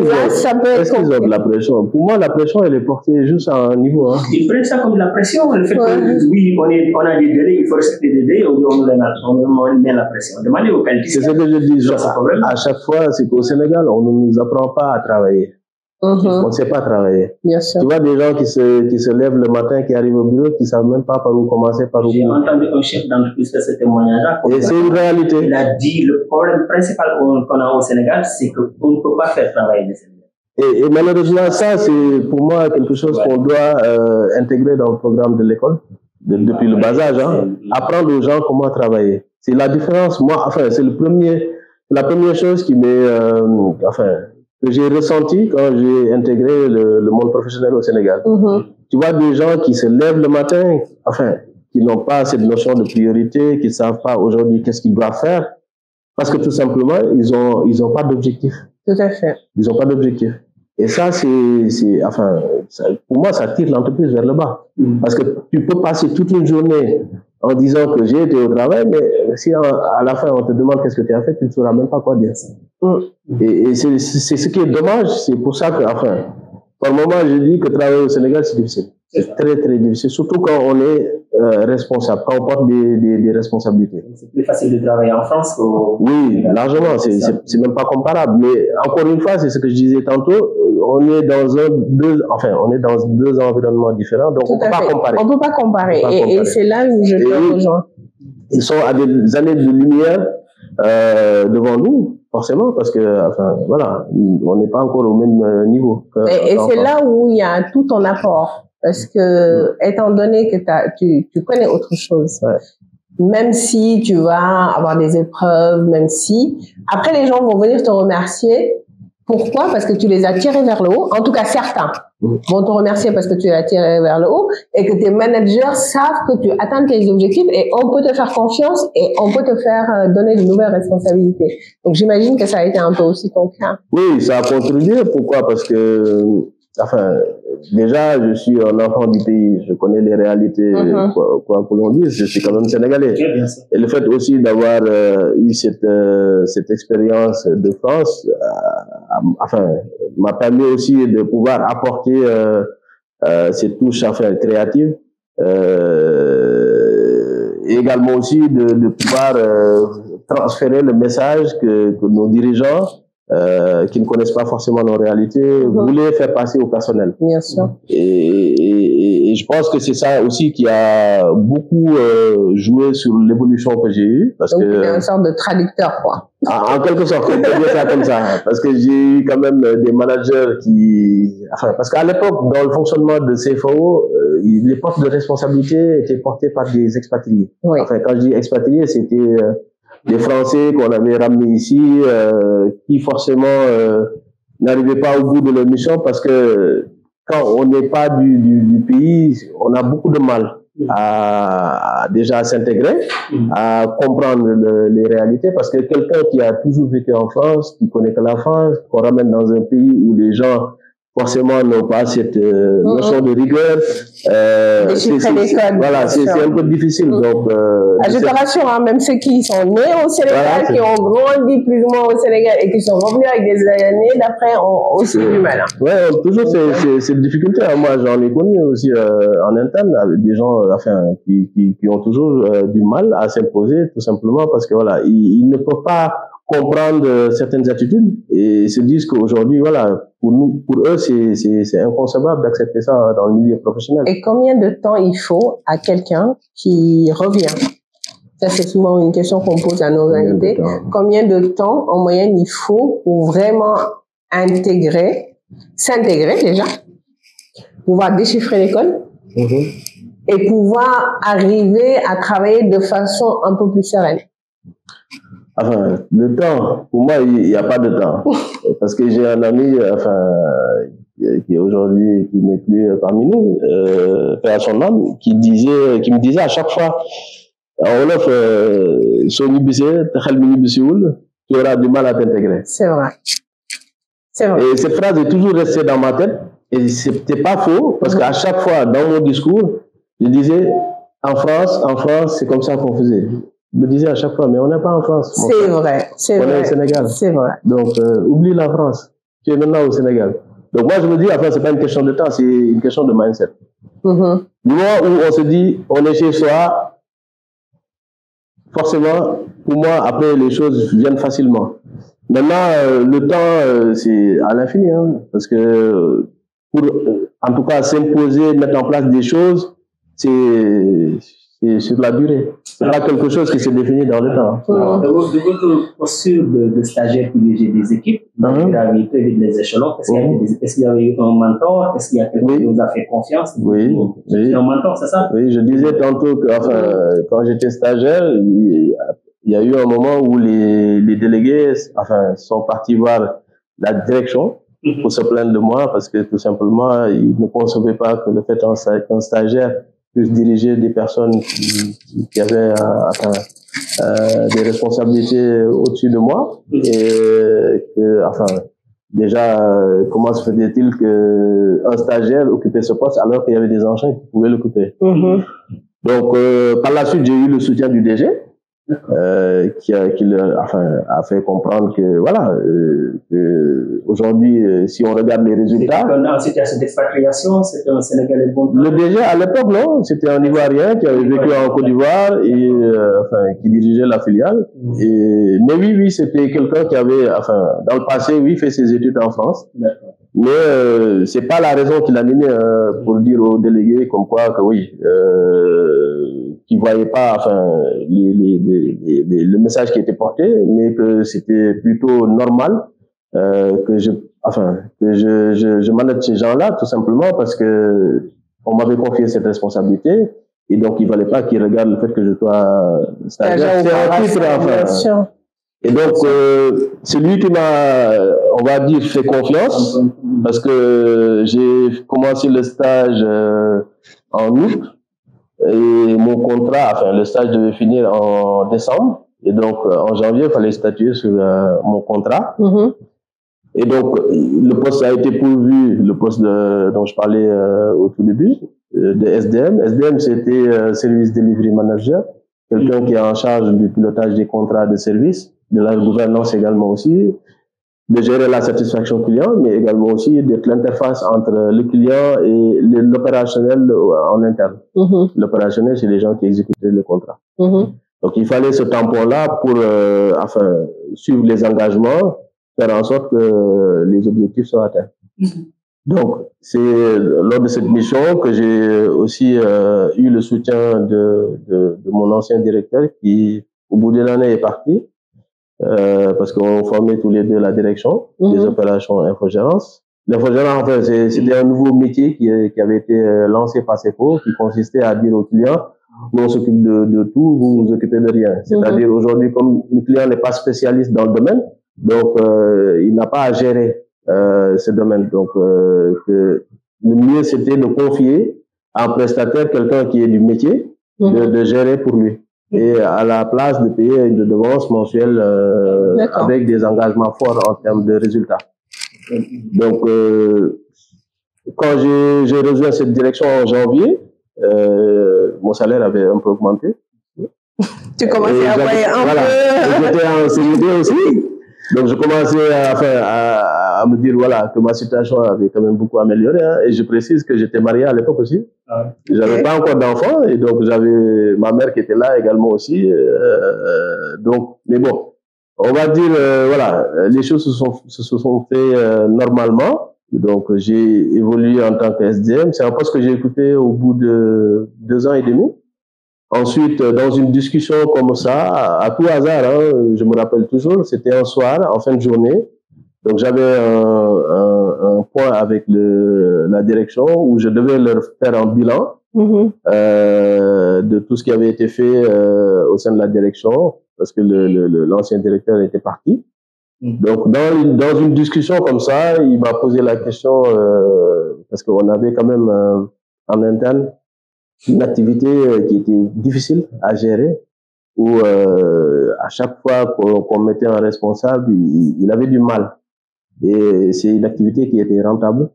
qu'ils ont de la pression? Pour moi, la pression, elle est portée juste à un niveau. Hein. Ils prennent ça comme de la pression. Le fait que, oui, on a des délais, il faut respecter des délais, on met la pression. Demandez aux qualités. C'est ce que je dis. À chaque fois, c'est qu'au Sénégal, on ne nous apprend pas à travailler. On ne sait pas travailler. Bien sûr. Tu vois des gens qui se lèvent le matin, qui arrivent au bureau, qui ne savent même pas par où commencer, par où. J'ai entendu un chef d'entreprise faire ce témoignage-là. Et c'est une réalité. Il a dit le problème principal qu'on a au Sénégal, c'est qu'on ne peut pas faire travailler les Sénégalais. Et malheureusement, ça, c'est pour moi quelque chose qu'on doit intégrer dans le programme de l'école, depuis le bas âge. Hein. Apprendre aux gens comment travailler. C'est la différence. Moi, enfin, c'est la première chose qui m'est, que j'ai ressenti quand j'ai intégré le monde professionnel au Sénégal. Tu vois des gens qui se lèvent le matin, qui n'ont pas cette notion de priorité, qui ne savent pas aujourd'hui qu'est-ce qu'ils doivent faire, parce que tout simplement, ils ont pas d'objectif. Tout à fait. Ils n'ont pas d'objectif. Et ça, pour moi, ça tire l'entreprise vers le bas. Parce que tu peux passer toute une journée en disant que j'ai été au travail, mais si à la fin on te demande qu'est-ce que tu as fait, tu ne sauras même pas quoi dire. Et c'est ce qui est dommage, c'est pour ça que, par moment, je dis que travailler au Sénégal, c'est difficile. C'est très, très difficile, surtout quand on est responsable, quand on porte des responsabilités. C'est plus facile de travailler en France qu'au... Oui, largement, c'est même pas comparable. Mais encore une fois, c'est ce que je disais tantôt, on est dans deux environnements différents, donc on ne peut pas comparer. On peut pas comparer. Et c'est là où je te rejoins. Ils sont à des années de lumière devant nous, forcément, parce que, voilà, on n'est pas encore au même niveau. Et c'est là où il y a tout ton apport. Parce que, étant donné que tu connais autre chose, même si tu vas avoir des épreuves, même si, après les gens vont venir te remercier. Pourquoi? Parce que tu les as tirés vers le haut. En tout cas, certains vont te remercier parce que tu les as tirés vers le haut et que tes managers savent que tu atteins tes objectifs et on peut te faire confiance et on peut te faire donner de nouvelles responsabilités. Donc, j'imagine que ça a été un peu aussi ton cas. Oui, ça a contribué. Pourquoi? Parce que, déjà, je suis un enfant du pays. Je connais les réalités, quoi que l'on dise. Je suis quand même sénégalais. Et le fait aussi d'avoir eu cette expérience de France, m'a permis aussi de pouvoir apporter cette touche créative. Et également aussi de pouvoir transférer le message que nos dirigeants qui ne connaissent pas forcément nos réalités, voulaient faire passer au personnel. Bien sûr. Et je pense que c'est ça aussi qui a beaucoup joué sur l'évolution que j'ai eue. Parce donc, que c'est une sorte de traducteur, quoi. En quelque sorte, on peut dire ça comme ça. Parce que j'ai eu quand même des managers qui... Enfin, parce qu'à l'époque, dans le fonctionnement de CFAO, les postes de responsabilité étaient portés par des expatriés. Oui. Enfin, quand je dis expatriés, c'était des Français qu'on avait ramenés ici, qui forcément n'arrivaient pas au bout de leur mission parce que quand on n'est pas du pays, on a beaucoup de mal déjà à s'intégrer, à comprendre les réalités, parce que quelqu'un qui a toujours vécu en France, qui connaît que la France, qu'on ramène dans un pays où les gens forcément n'ont pas cette notion de rigueur. Voilà, c'est un peu difficile. Donc, je te rassure, hein, même ceux qui sont nés au Sénégal, qui ont grandi plus ou moins au Sénégal et qui sont revenus avec des années d'après, ont aussi du mal. Hein. Ouais, toujours ces difficultés. Moi, j'en ai connu aussi en interne avec des gens, enfin, qui ont toujours du mal à s'imposer, tout simplement parce que voilà, ils ne peuvent pas comprendre certaines attitudes et se disent qu'aujourd'hui, voilà, pour eux, c'est inconcevable d'accepter ça dans le milieu professionnel. Et combien de temps il faut à quelqu'un qui revient? Ça, c'est souvent une question qu'on pose à nos invités. Combien de temps, en moyenne, il faut pour vraiment s'intégrer déjà, pouvoir déchiffrer l'école et pouvoir arriver à travailler de façon un peu plus sereine? Enfin, le temps, pour moi, il n'y a pas de temps. Parce que j'ai un ami, enfin, qui est aujourd'hui, qui n'est plus parmi nous, à son âme, qui me disait à chaque fois, on offre tu auras du mal à t'intégrer. C'est vrai. C'est vrai. Et cette phrase est toujours restée dans ma tête, et c'était pas faux, parce qu'à chaque fois, dans mon discours, je disais, en France, c'est comme ça qu'on faisait. Je me disais à chaque fois, mais on n'est pas en France. C'est vrai, c'est vrai. On est au Sénégal. C'est vrai. Donc, oublie la France. Tu es maintenant au Sénégal. Donc, moi, je me dis, enfin, c'est pas une question de temps, c'est une question de mindset. Du moment où on se dit, on est chez soi, forcément, pour moi, après, les choses viennent facilement. Maintenant, le temps, c'est à l'infini, hein, parce que pour, en tout cas, s'imposer, mettre en place des choses, c'est sur la durée. C'est pas quelque chose qui se définit dans le temps. De votre posture de stagiaire privilégié des équipes, vous avez très vite les échelons. Est-ce qu'il y avait eu un mentor? Est-ce qu'il y a quelqu'un qui vous a fait confiance? Oui. Un mentor, c'est ça? Oui, je disais tantôt que, enfin, quand j'étais stagiaire, il y a eu un moment où les délégués, enfin, sont partis voir la direction pour se plaindre de moi parce que tout simplement, ils ne concevaient pas que le fait qu'un stagiaire puisse diriger des personnes qui avaient des responsabilités au-dessus de moi et que, enfin, déjà, comment se faisait-il qu'un stagiaire occupait ce poste alors qu'il y avait des anciens qui pouvaient l'occuper. Donc, par la suite, j'ai eu le soutien du DG qui a fait comprendre que voilà, aujourd'hui, si on regarde les résultats, en situation d'expatriation, c'était un Sénégalais bon. Le DG à l'époque, non, c'était un Ivoirien qui avait vécu en Côte d'Ivoire et enfin qui dirigeait la filiale. Mais oui, c'était quelqu'un qui avait, enfin, dans le passé, oui, fait ses études en France. Mais c'est pas la raison qui l'animait pour dire aux délégués comme quoi que oui, qui voyaient pas, enfin, le message qui était porté, mais que c'était plutôt normal que je manage ces gens-là tout simplement parce que on m'avait confié cette responsabilité et donc il fallait pas qu'ils regardent le fait que je sois stagiaire. C'est un titre, enfin. Et donc, c'est lui qui m'a, on va dire, fait confiance, parce que j'ai commencé le stage en août, et mon contrat, enfin, le stage devait finir en décembre, et donc, en janvier, il fallait statuer sur mon contrat. Et donc, le poste a été pourvu, le poste dont je parlais au tout début, de SDM. SDM, c'était Service Delivery Manager, quelqu'un qui est en charge du pilotage des contrats de service, de la gouvernance également aussi, de gérer la satisfaction client, mais également aussi d'être l'interface entre le client et l'opérationnel en interne. L'opérationnel, c'est les gens qui exécutent le contrat. Donc, il fallait ce tampon-là pour enfin, suivre les engagements, faire en sorte que les objectifs soient atteints. Donc, c'est lors de cette mission que j'ai aussi eu le soutien de mon ancien directeur qui, au bout de l'année, est parti parce qu'on formait tous les deux la direction des opérations infogérance. L'infogérance, enfin, c'était un nouveau métier qui avait été lancé par CEPO, qui consistait à dire aux clients, nous on s'occupe de tout, vous vous occupez de rien. C'est-à-dire aujourd'hui, comme le client n'est pas spécialiste dans le domaine, donc il n'a pas à gérer ce domaine. Donc le mieux c'était de confier à un prestataire, quelqu'un qui est du métier, de gérer pour lui. Et à la place de payer une redevance mensuelle avec des engagements forts en termes de résultats. Donc, quand j'ai rejoint cette direction en janvier, mon salaire avait un peu augmenté. Tu commençais à envoyer un peu. J'étais en CDD aussi. Donc, je commençais à me dire voilà, que ma situation avait quand même beaucoup amélioré. Hein, et je précise que j'étais marié à l'époque aussi. J'avais pas encore d'enfant et donc j'avais ma mère qui était là également aussi. Donc, mais bon, on va dire voilà, les choses se sont fait normalement. Donc, j'ai évolué en tant que SDM. C'est un poste que j'ai écouté au bout de 2 ans et demi. Ensuite, dans une discussion comme ça, à tout hasard, hein, je me rappelle toujours, c'était un soir, en fin de journée. Donc, j'avais un point avec la direction où je devais leur faire un bilan de tout ce qui avait été fait au sein de la direction, parce que l'ancien directeur était parti. Donc, dans une discussion comme ça, il m'a posé la question, parce qu'on avait quand même en interne une activité qui était difficile à gérer, où à chaque fois qu'on mettait un responsable, il avait du mal. Et c'est une activité qui était rentable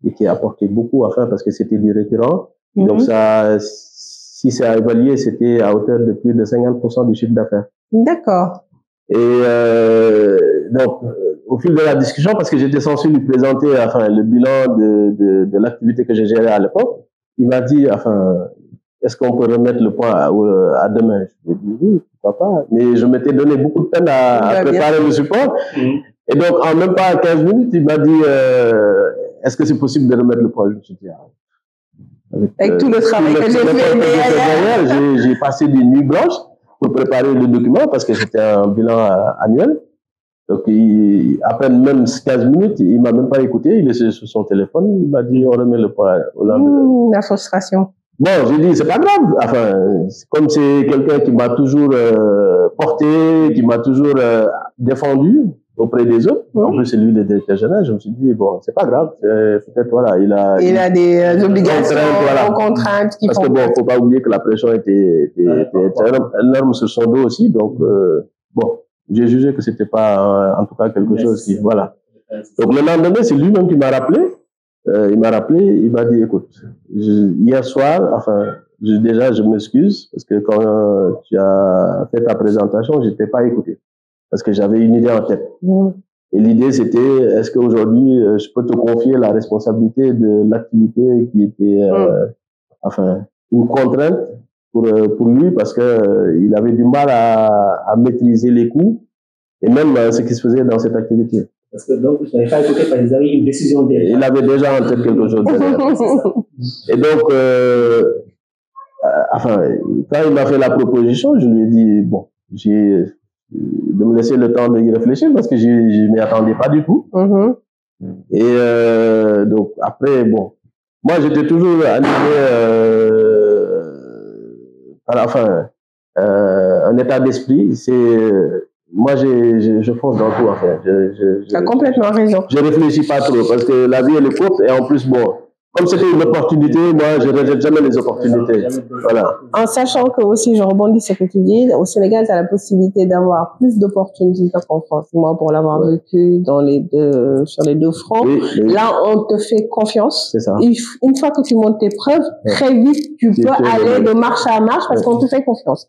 et qui apportait beaucoup à faire parce que c'était du récurrent. Donc ça, si c'est à évaluer, c'était à hauteur de plus de 50% du chiffre d'affaires. D'accord. Et donc, au fil de la discussion, parce que j'étais censé lui présenter enfin, le bilan de l'activité que j'ai gérée à l'époque, il m'a dit, enfin, est-ce qu'on peut remettre le point à demain? Je lui ai dit oui, pourquoi pas. Mais je m'étais donné beaucoup de peine à préparer le support. Et donc, en même pas 15 minutes, il m'a dit, est-ce que c'est possible de remettre le point? Je me suis dit, avec tout le travail que j'ai fait, j'ai passé des nuits blanches pour préparer le document parce que c'était un bilan annuel. Donc, à peine même 15 minutes, il m'a même pas écouté. Il est sur son téléphone. Il m'a dit, on remet le point au lendemain. La frustration. Bon, j'ai dit, c'est pas grave. Enfin, comme c'est quelqu'un qui m'a toujours porté, qui m'a toujours défendu auprès des autres. En plus, c'est lui le directeur général. Je me suis dit, bon, c'est pas grave. Peut-être, voilà, il a des obligations, contraintes qui font. Parce que bon, faut pas oublier que la pression était énorme sur son dos aussi. Donc, bon, j'ai jugé que c'était pas, en tout cas, quelque chose qui, voilà. Donc, le lendemain, c'est lui-même qui m'a rappelé. Il m'a rappelé, il m'a dit, écoute, hier soir, enfin, déjà, je m'excuse, parce que quand tu as fait ta présentation, je t'ai pas écouté, parce que j'avais une idée en tête. Et l'idée, c'était, est-ce qu'aujourd'hui, je peux te confier la responsabilité de l'activité qui était, enfin, une contrainte pour lui, parce que il avait du mal à maîtriser les coûts, et même ce qui se faisait dans cette activité. Parce que donc, je n'avais pas écouté parce qu'ils avaient une décision derrière. Il avait déjà en tête quelque chose derrière. Et donc, enfin, quand il m'a fait la proposition, je lui ai dit, bon, de me laisser le temps de y réfléchir parce que je m'y attendais pas du tout. Et donc, après, bon, moi, j'étais toujours animé par, enfin, un état d'esprit, c'est... Moi, je fonce dans tout, en fait. Tu as complètement raison. Je réfléchis pas trop, parce que la vie, elle est courte, et en plus, bon, comme c'était une opportunité, moi, je ne rejette jamais les opportunités. Voilà. En sachant que aussi, je rebondis sur ce que tu dis, au Sénégal, tu as la possibilité d'avoir plus d'opportunités qu'en France. Moi, pour l'avoir vécu sur les deux fronts, là, on te fait confiance. C'est ça. Une fois que tu montes tes preuves, très vite, tu peux aller de marche à marche parce qu'on te fait confiance.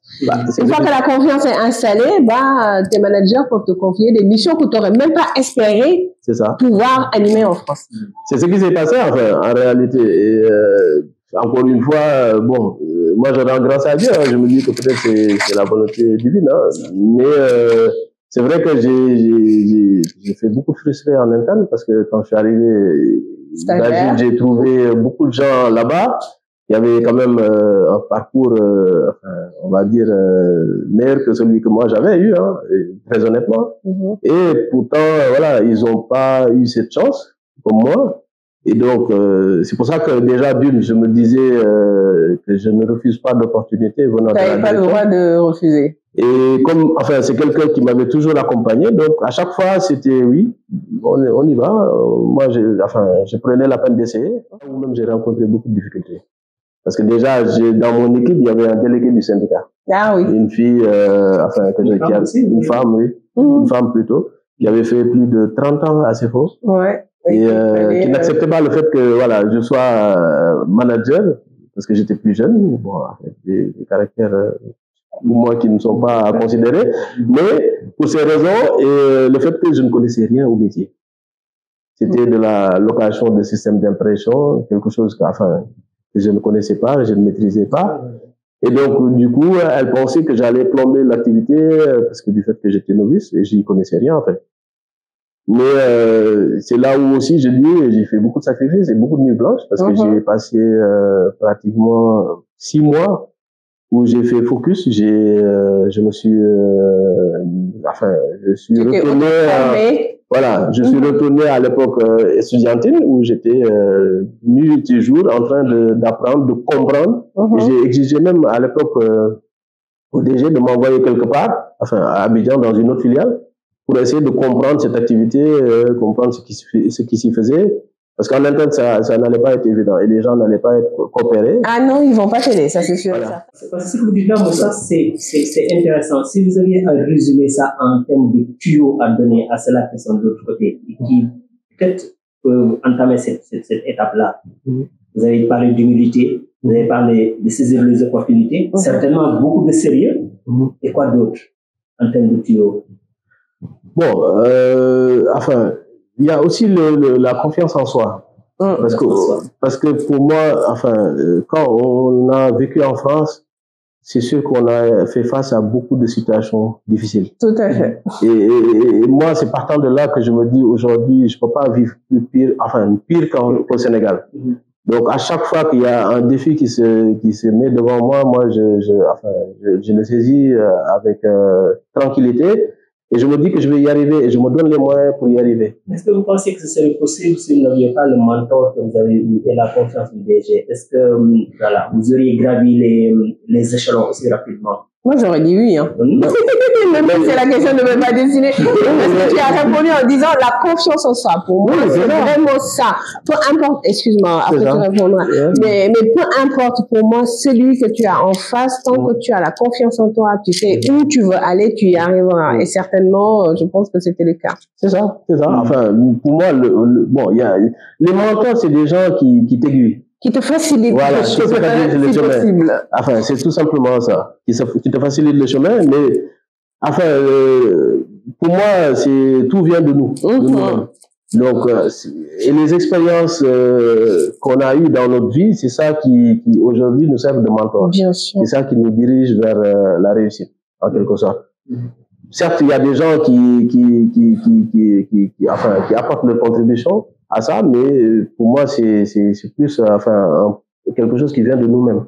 Une fois que la confiance est installée, tes managers peuvent te confier des missions que tu n'aurais même pas espéré pouvoir animer en France. C'est ce qui s'est passé, enfin, en réalité. Et, encore une fois, bon, moi je rends grâce à Dieu, hein, je me dis que peut-être c'est la volonté divine, hein, mais c'est vrai que j'ai fait beaucoup de frustrés en interne parce que quand je suis arrivé, j'ai trouvé beaucoup de gens là-bas. Il y avait quand même un parcours, on va dire, meilleur que celui que moi j'avais eu, hein, très honnêtement. Et pourtant, voilà, ils n'ont pas eu cette chance, comme moi. Et donc, c'est pour ça que déjà, d'une, je me disais que je ne refuse pas d'opportunités venant de la direction. Tu n'avais pas le droit de refuser. Et comme, enfin, c'est quelqu'un qui m'avait toujours accompagné, donc à chaque fois, c'était oui, on y va. Moi, je prenais la peine d'essayer. Moi-même, j'ai rencontré beaucoup de difficultés. Parce que déjà, dans mon équipe, il y avait un délégué du syndicat. Ah oui. Une fille, une femme, oui. Une femme plutôt, qui avait fait plus de 30 ans à CFO. Ouais. Et qui n'acceptait pas le fait que, voilà, je sois manager, parce que j'étais plus jeune, bon, avec des caractères, pour moi, qui ne sont pas à considérer. Mais, pour ces raisons, et le fait que je ne connaissais rien au métier. C'était de la location de système d'impression, quelque chose que je ne connaissais pas, je ne maîtrisais pas. Et donc, du coup, elle pensait que j'allais plomber l'activité parce que du fait que j'étais novice et j'y connaissais rien, en fait. Mais c'est là où aussi, j'ai fait beaucoup de sacrifices et beaucoup de nuits blanches parce que j'ai passé pratiquement 6 mois où j'ai fait focus. Je me suis, je suis retourné. Voilà, je suis retourné à l'époque estudiantine où j'étais nuit et jour en train d'apprendre, de comprendre. J'ai exigé même à l'époque au DG de m'envoyer quelque part, à Abidjan dans une autre filiale, pour essayer de comprendre cette activité, comprendre ce qui s'y faisait. Parce qu'en interne, ça n'allait pas être évident et les gens n'allaient pas être coopérés. Ah non, ils vont pas t'aider, ça c'est sûr. Voilà. Parce que ce que vous dites là, moi, ça c'est intéressant. Si vous aviez à résumer ça en termes de tuyaux à donner à ceux-là qui sont de l'autre côté et qui peut-être peuvent entamer cette étape-là. Vous avez parlé d'humilité, vous avez parlé de saisir les opportunités, certainement beaucoup de sérieux. Et quoi d'autre en termes de tuyaux? Bon, il y a aussi la confiance en soi. Parce que pour moi, quand on a vécu en France, c'est sûr qu'on a fait face à beaucoup de situations difficiles. Tout à fait. Et moi, c'est partant de là que je me dis aujourd'hui, je peux pas vivre pire qu'au Sénégal. Donc, à chaque fois qu'il y a un défi qui se met devant moi, je le saisis avec tranquillité. Et je me dis que je vais y arriver et je me donne les moyens pour y arriver. Est-ce que vous pensez que ce serait possible si vous n'aviez pas le mentor que vous avez eu et la confiance du DG? Est-ce que vous auriez gravi les échelons aussi rapidement? Moi, j'aurais dit oui. Hein. Même si c'est la question ne veut pas dessiner. Tu as répondu en disant la confiance en soi. Pour moi, c'est vraiment ça. Peu importe, excuse-moi, après tu répondras. Mais peu importe, pour moi, celui que tu as en face, tant que tu as la confiance en toi, tu sais où tu veux aller, tu y arriveras. Et certainement, je pense que c'était le cas. C'est ça, c'est ça. Pour moi, bon, les mentors, c'est des gens qui t'aiguillent. Qui te facilite le chemin, si possible. C'est tout simplement ça. Qui te facilite le chemin, mais pour moi, tout vient de nous. Donc, et les expériences qu'on a eues dans notre vie, c'est ça qui aujourd'hui nous servent de mentor. Bien sûr. C'est ça qui nous dirige vers la réussite, en quelque sorte. Certes, il y a des gens qui apportent leur contribution à ça, mais pour moi, c'est plus quelque chose qui vient de nous-mêmes.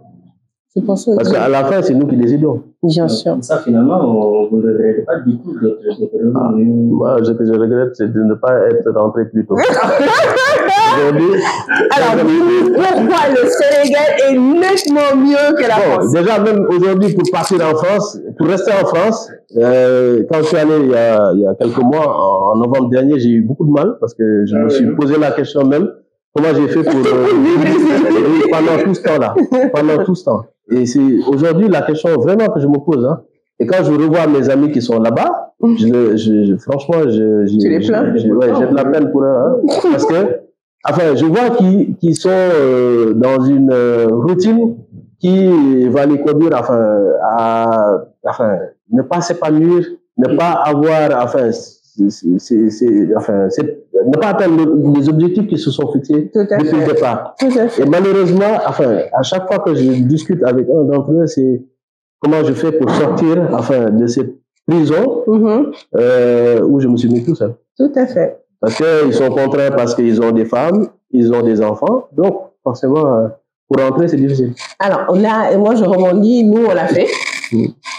Parce qu'à la fin, c'est nous qui décidons. Bien sûr. Ça, finalement, vous ne regrettez pas du tout d'être revenu. Moi, ce que je regrette, c'est de ne pas être rentré plus tôt. Alors, pourquoi le Sénégal est nettement mieux que la France? Déjà, même aujourd'hui, pour partir en France, pour rester en France, quand je suis allé il y a quelques mois, en novembre dernier, j'ai eu beaucoup de mal parce que je me suis posé la question même, comment j'ai fait pour pendant tout ce temps-là, pendant tout ce temps. Et c'est aujourd'hui la question vraiment que je me pose. Hein. Et quand je revois mes amis qui sont là-bas, franchement, j'ai de la peine pour eux. Hein, parce que, je vois qu'ils sont dans une routine qui va les conduire à ne pas s'épanouir, ne pas avoir, ne pas atteindre les objectifs qui se sont fixés depuis le départ. Et malheureusement, à chaque fois que je discute avec un d'entre eux, c'est comment je fais pour sortir, de cette prison où je me suis mis tout seul. Tout à fait. Parce qu'ils sont contraints parce qu'ils ont des femmes, ils ont des enfants. Donc, forcément, pour rentrer, c'est difficile. Alors là, moi, je rebondis. Nous, on l'a fait.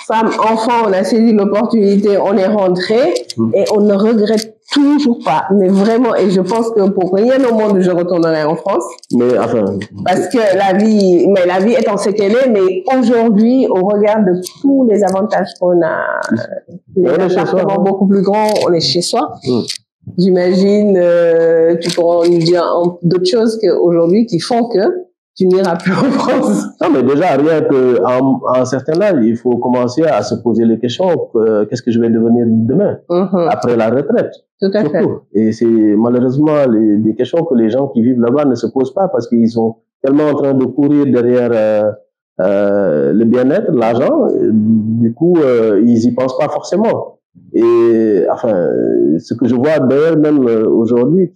Femmes, enfants, on a saisi l'opportunité, on est rentré et on ne regrette toujours pas. Mais vraiment, et je pense que pour rien au monde, je retournerai en France. Mais enfin... Parce que la vie est en ce qu'elle est, mais aujourd'hui, au regard de tous les avantages qu'on a, les appartements beaucoup plus grands, on est chez soi. J'imagine, tu pourras nous dire d'autres choses qu'aujourd'hui qui font que tu n'iras plus en France. Non, mais déjà, rien qu'à un certain âge, il faut commencer à se poser les questions. Qu'est-ce que je vais devenir demain, après la retraite? Tout à fait. Et c'est malheureusement des questions que les gens qui vivent là-bas ne se posent pas parce qu'ils sont tellement en train de courir derrière le bien-être, l'argent. Du coup, ils y pensent pas forcément. Et enfin, ce que je vois d'ailleurs même aujourd'hui,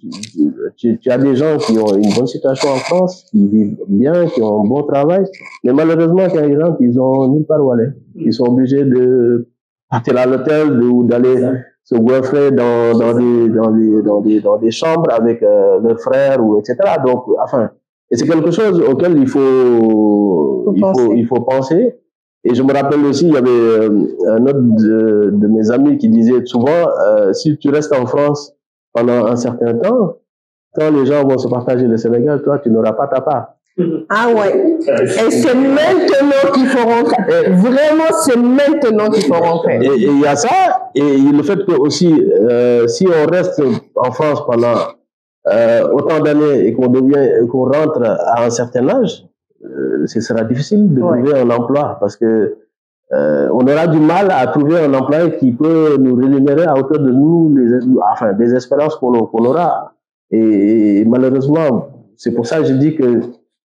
tu as des gens qui ont une bonne situation en France, qui vivent bien, qui ont un bon travail, mais malheureusement, il y a des gens qui ont nulle part où aller. Ils sont obligés de partir à l'hôtel ou d'aller se goinfrer dans des chambres avec leurs frères ou etc. Donc, enfin, et c'est quelque chose auquel il faut penser. Et je me rappelle aussi, il y avait un autre de mes amis qui disait souvent, si tu restes en France pendant un certain temps, quand les gens vont se partager le Sénégal, toi, tu n'auras pas ta part. Ah ouais. Et c'est maintenant qu'il faut rentrer. Vraiment, c'est maintenant qu'il faut rentrer. Et il y a ça, et le fait que aussi, si on reste en France pendant autant d'années et qu'on rentre à un certain âge, ce sera difficile de trouver un emploi parce que on aura du mal à trouver un emploi qui peut nous rémunérer à hauteur de nous, des espérances qu'on aura. Et malheureusement, c'est pour ça que je dis que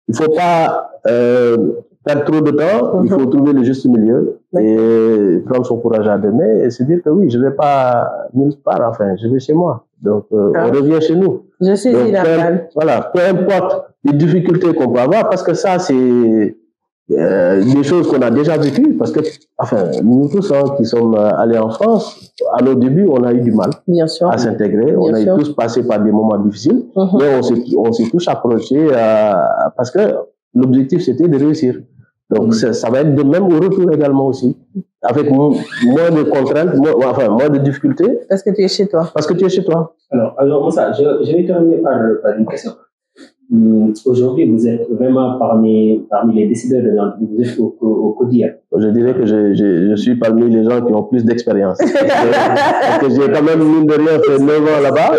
il faut pas perdre trop de temps, il faut trouver le juste milieu et prendre son courage à deux mains et se dire que oui, je vais pas nulle part, enfin, je vais chez moi. Donc, on revient chez nous. Je saisis la balle. Voilà, peu importe les difficultés qu'on peut avoir, parce que ça, c'est des choses qu'on a déjà vécues, parce que, enfin, nous tous qui sommes allés en France, à nos débuts, on a eu du mal à s'intégrer, on a tous passé par des moments difficiles, mais on s'est tous approchés parce que l'objectif, c'était de réussir. Donc, ça va être de même au retour également aussi, avec moins de contraintes, moins de difficultés. Parce que tu es chez toi. Parce que tu es chez toi. Alors Moussa, je vais terminer par une question. Aujourd'hui, vous êtes vraiment parmi les décideurs de l'entreprise, vous êtes au CODIR. Je dirais que je suis parmi les gens qui ont plus d'expérience. Parce que j'ai quand même, mine de rien, fait 9 ans là-bas,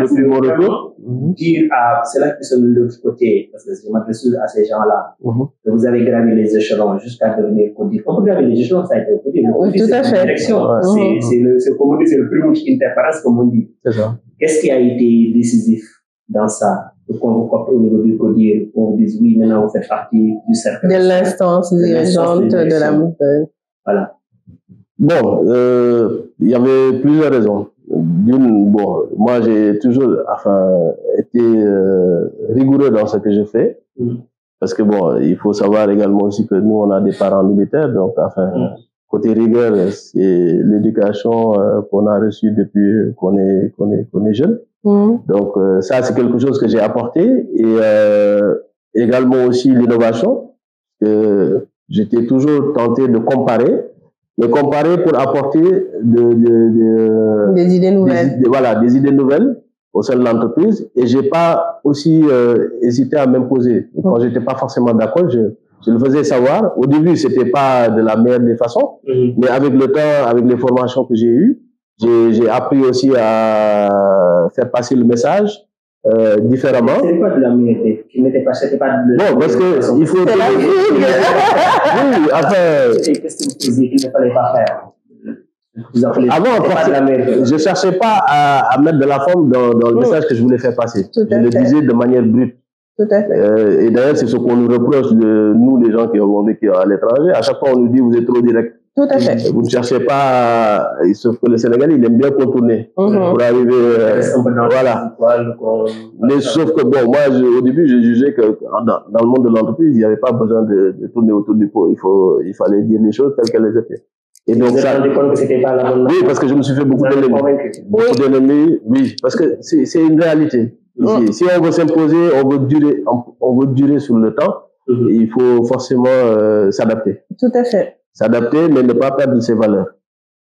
depuis mon retour. Dire à ceux-là qui sont de l'autre côté, parce que je m'adresse à ces gens-là, que vous avez gravi les échelons jusqu'à devenir CODIR. On peut graver les échelons, ça a été au CODIR. Oui, tout à fait. C'est le privilège inter pares, comme on dit. C'est ça. Qu'est-ce qui a été décisif dans ça? Qu'on vous porte au niveau du CODIR, qu'on vous dise oui, maintenant vous faites partie du cercle. De l'instance dirigeante de la montagne. Voilà. Bon, il y avait plusieurs raisons. D'une, bon, moi j'ai toujours, été rigoureux dans ce que je fais. Parce que bon, il faut savoir également aussi que nous on a des parents militaires, donc côté rigueur, c'est l'éducation qu'on a reçue depuis qu'on est jeune. Donc ça c'est quelque chose que j'ai apporté et également aussi l'innovation. J'étais toujours tenté de comparer, mais comparer pour apporter des idées nouvelles. Des idées nouvelles au sein de l'entreprise. Et j'ai pas aussi hésité à m'imposer. Quand j'étais pas forcément d'accord, je le faisais savoir. Au début, c'était pas de la meilleure des façons, mais avec le temps, avec les formations que j'ai eues, j'ai appris aussi à faire passer le message différemment. C'est pas de la meilleure, c'était pas de la bon, parce que il faut. C'est la vie. Oui, enfin. Qu'est-ce que vous faisiez qu'il ne fallait pas faire? Avant, je cherchais pas à mettre de la forme dans le message que je voulais faire passer. Je le disais de manière brute. Tout à fait. Et d'ailleurs, c'est ce qu'on nous reproche de nous, les gens qui ont vécu à l'étranger. À chaque fois, on nous dit vous êtes trop direct. Tout à fait. Vous ne cherchez pas, sauf que le Sénégal, il aime bien contourner pour arriver. Voilà. Mais sauf que bon, moi, au début, j'ai jugé que dans le monde de l'entreprise, il n'y avait pas besoin de tourner autour du pot. Il fallait dire les choses telles qu'elles étaient. Et donc, vous vous êtes rendu compte que c'était pas la bonne oui, parce que je me suis fait beaucoup d'ennemis. Beaucoup d'ennemis, oui, parce que c'est une réalité. Ici. Si on veut s'imposer, on veut durer sur le temps, il faut forcément s'adapter. Tout à fait. S'adapter, mais ne pas perdre ses valeurs.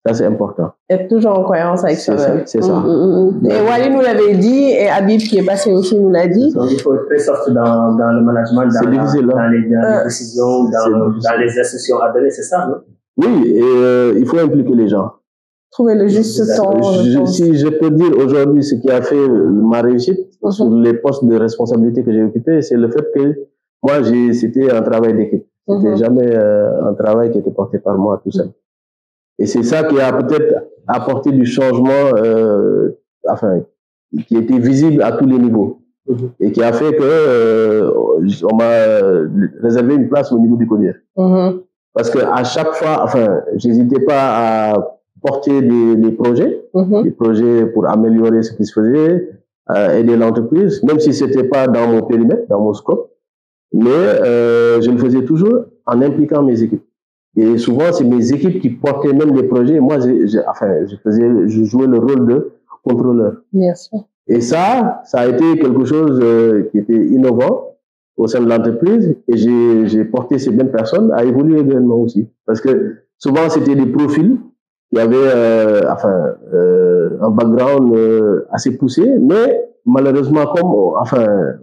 Ça, c'est important. Être toujours en cohérence avec soi-même. C'est ça. Et Wally nous l'avait dit, et Habib qui est passé aussi nous l'a dit. Donc, il faut être très soft dans le management, dans les décisions, dans les instructions à donner, c'est ça, non? Oui, et il faut impliquer les gens. Trouver le juste temps. Si je peux dire aujourd'hui ce qui a fait ma réussite sur les postes de responsabilité que j'ai occupés, c'est le fait que moi, c'était un travail d'équipe. C'était jamais un travail qui était porté par moi tout seul. Et c'est ça qui a peut-être apporté du changement, qui était visible à tous les niveaux. Et qui a fait que on m'a réservé une place au niveau du CODIR. Parce que à chaque fois, j'hésitais pas à porter des projets pour améliorer ce qui se faisait, aider l'entreprise, même si c'était pas dans mon périmètre, dans mon scope, mais je le faisais toujours en impliquant mes équipes. Et souvent, c'est mes équipes qui portaient même les projets. Et moi, je jouais le rôle de contrôleur. Bien sûr. Et ça a été quelque chose qui était innovant au sein de l'entreprise. Et j'ai porté ces mêmes personnes à évoluer également aussi. Parce que souvent, c'était des profils qui avaient un background assez poussé, mais malheureusement, comme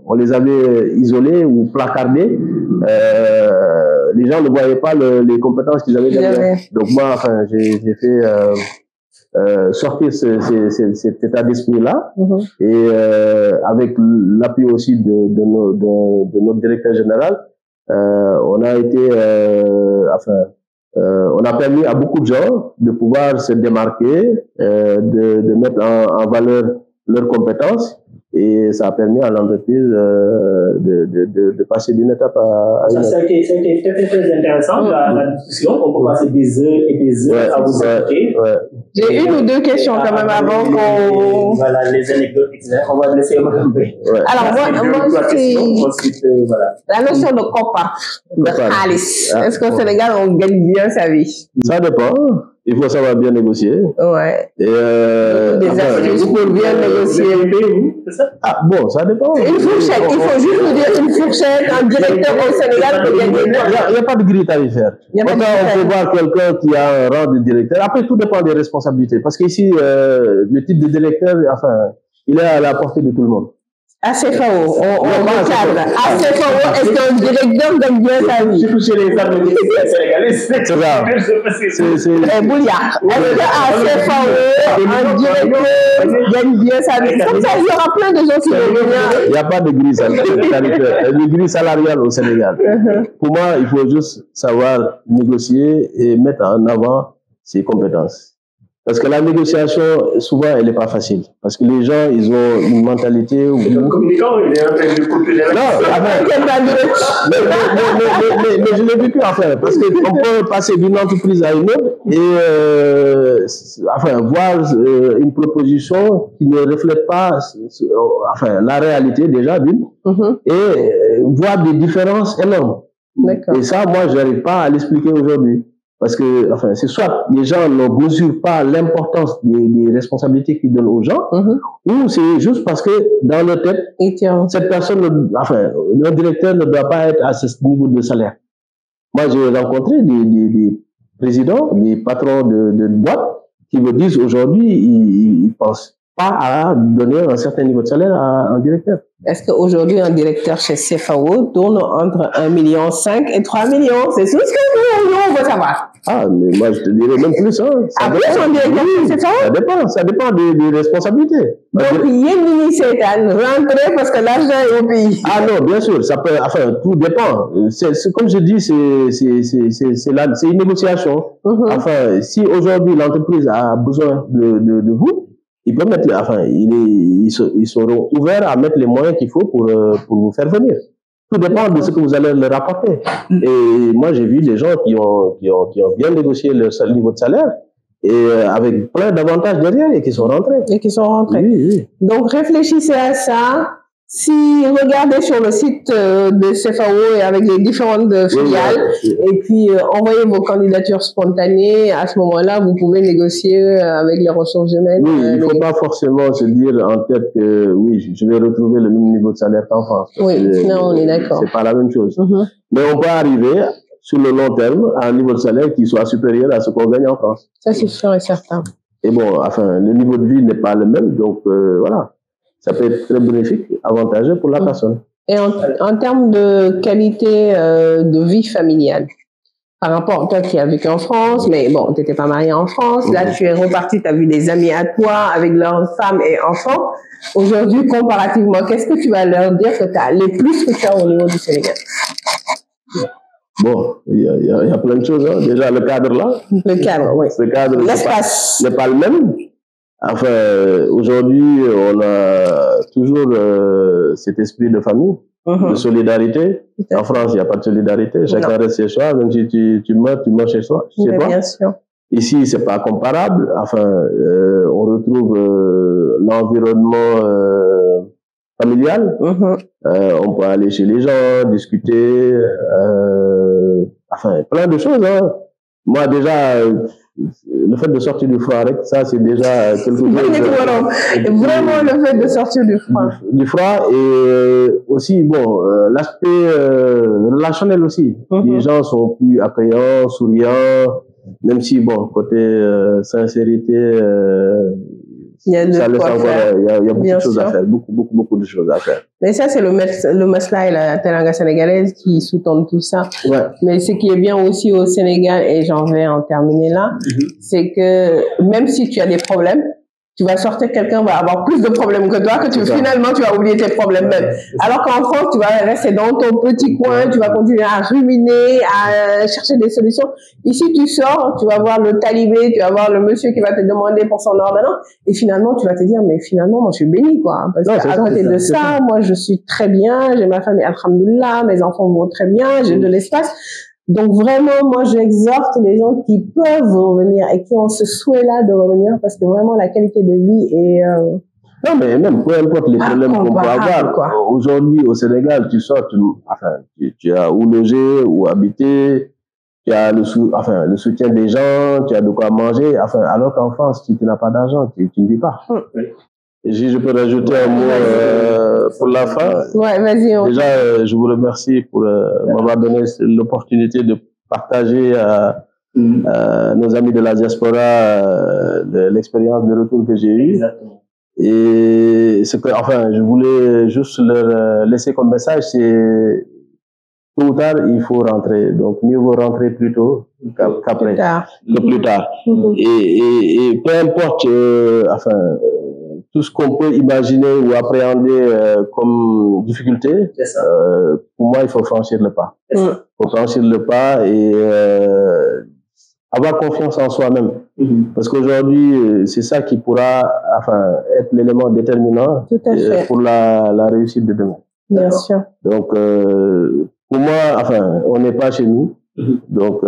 on les avait isolés ou placardés, les gens ne voyaient pas les compétences qu'ils avaient derrière. Donc moi, j'ai fait sortir cet état d'esprit-là, et avec l'appui aussi de notre directeur général, on a été, on a permis à beaucoup de gens de pouvoir se démarquer, de mettre en valeur leurs compétences, et ça a permis à l'entreprise de passer d'une étape à une autre. Ça a été très intéressant, la discussion. On peut passer des heures et des heures à vous écouter. J'ai une ou deux questions quand même avant qu'on... Voilà, les anecdotes, etc. On va laisser Mme B. Alors, moi c'est la notion de COPA, de Khalis. Est-ce qu'au Sénégal, on gagne bien sa vie? Ça dépend. Il faut savoir bien négocier. Ouais. Et des astuces pour bien négocier. C'est ça? Ah bon, ça dépend. Une fourchette. Il faut juste nous dire une fourchette, un directeur au Sénégal peut gagner. Il n'y a pas de grille tarifaire. On peut voir quelqu'un qui a un rang de directeur. Après, tout dépend des responsabilités. Parce qu'ici, le titre de directeur, il est à la portée de tout le monde. ACFAO, on cadre. ACFAO, est-ce qu'un directeur gagne bien sa vie? Surtout chez les administrateurs sénégalais. C'est ça. Bouillard. Est-ce que ACFAO, un directeur gagne bien sa vie? Comme ça, il y aura plein de gens qui vont venir. Il n'y a pas de grille salariale. De grille salariale au Sénégal. Pour moi, il faut juste savoir négocier et mettre en avant ses compétences. Parce que la négociation, souvent, elle n'est pas facile. Parce que les gens, ils ont une mentalité... Le communicant, il est en train de couper les... mais je l'ai vécu, parce qu'on peut passer d'une entreprise à une autre et voir une proposition qui ne reflète pas la réalité déjà d'une, et voir des différences énormes. Et ça, moi, je n'arrive pas à l'expliquer aujourd'hui. Parce que, c'est soit les gens ne mesurent pas l'importance des responsabilités qu'ils donnent aux gens, ou c'est juste parce que dans leur tête, cette personne, le directeur ne doit pas être à ce niveau de salaire. Moi, j'ai rencontré des présidents, des patrons de boîtes qui me disent aujourd'hui, ils pensent pas à donner un certain niveau de salaire à un directeur. Est-ce qu'aujourd'hui, un directeur chez CFAO tourne entre 1,5 million et 3 millions? C'est tout ce que nous veut savoir. Ah, mais moi, je te dirais même plus. Hein. Ça dépend. Ça dépend des responsabilités. Donc, il y a une licence rentrer parce que l'argent est au pays. Ah non, bien sûr. Ça peut, tout dépend. Comme je dis, c'est une négociation. Si aujourd'hui, l'entreprise a besoin de vous, ils peuvent mettre, ils seront ouverts à mettre les moyens qu'il faut pour vous faire venir. Tout dépend de ce que vous allez leur apporter. Et moi, j'ai vu des gens qui ont bien négocié leur niveau de salaire et avec plein d'avantages derrière et qui sont rentrés. Oui. Donc, réfléchissez à ça. Si regardez sur le site de CFAO et avec les différentes filiales, et puis envoyez vos candidatures spontanées, à ce moment-là, vous pouvez négocier avec les ressources humaines. Oui, il ne faut pas forcément se dire en tête que oui, je vais retrouver le même niveau de salaire qu'en France. Oui, non, on est d'accord. C'est pas la même chose. Mais on peut arriver sur le long terme à un niveau de salaire qui soit supérieur à ce qu'on gagne en France. Ça, c'est sûr et certain. Et bon, enfin, le niveau de vie n'est pas le même, donc voilà. Ça peut être très bénéfique, avantageux pour la personne. Et en termes de qualité de vie familiale, par rapport à toi qui as vécu en France, mais bon, tu n'étais pas marié en France, là tu es reparti, tu as vu des amis à toi avec leurs femmes et enfants. Aujourd'hui, comparativement, qu'est-ce que tu vas leur dire que tu as les plus que tu as au niveau du Sénégal? Bon, il y a plein de choses. Hein. Déjà, le cadre là. Le cadre, oui. Le cadre n'est pas le même. Enfin, aujourd'hui, on a toujours cet esprit de famille, de solidarité. En France, il n'y a pas de solidarité. Chacun reste chez soi. Même si tu meurs chez toi. Bien sûr. Ici, c'est pas comparable. Enfin, on retrouve l'environnement familial. On peut aller chez les gens, discuter. Enfin, plein de choses. Hein. Moi, déjà, le fait de sortir du froid, ça, c'est déjà quelque chose. Vraiment, le fait de sortir du froid. Du froid et aussi, bon, l'aspect relationnel aussi. Les gens sont plus accueillants, souriants, même si, bon, côté sincérité, il y a beaucoup de choses à faire, beaucoup de choses à faire. Mais ça, c'est le masla et la teranga sénégalaise qui sous-tendent tout ça. Ouais. Mais ce qui est bien aussi au Sénégal, et j'en vais en terminer là, c'est que même si tu as des problèmes, tu vas sortir, quelqu'un va avoir plus de problèmes que toi, que finalement tu vas oublier tes problèmes même. Alors qu'en France, tu vas rester dans ton petit coin, tu vas continuer à ruminer, à chercher des solutions. Ici, tu sors, tu vas voir le talibé, tu vas voir le monsieur qui va te demander pour son ordonnance, et finalement, tu vas te dire, mais finalement, moi, je suis béni, quoi. Parce qu'à côté de ça, moi, je suis très bien, j'ai ma famille, alhamdoulilah, mes enfants vont très bien, j'ai de l'espace. Donc vraiment, moi, j'exhorte les gens qui peuvent revenir et qui ont ce souhait-là de revenir parce que vraiment, la qualité de vie est... Non, mais même, peu importe les problèmes qu'on peut avoir. Aujourd'hui, au Sénégal, tu sors, tu as où loger, où habiter, tu as le soutien des gens, tu as de quoi manger. Enfin, alors qu'en France, si tu n'as pas d'argent, tu ne vis pas. Et si je peux rajouter un mot pour la fin. Ouais, vas-y. Déjà, je vous remercie pour m'avoir donné l'opportunité de partager à nos amis de la diaspora l'expérience de retour que j'ai eue. Exactement. Et ce que, enfin, je voulais juste leur laisser comme message, c'est tôt ou tard, il faut rentrer. Donc, mieux vaut rentrer plus tôt qu'après, que plus tard. Et peu importe, tout ce qu'on peut imaginer ou appréhender comme difficulté, pour moi, il faut franchir le pas. Il faut franchir le pas et avoir confiance en soi-même. Parce qu'aujourd'hui, c'est ça qui pourra être l'élément déterminant pour la réussite de demain. Bien sûr. Donc, pour moi, on n'est pas chez nous. Donc,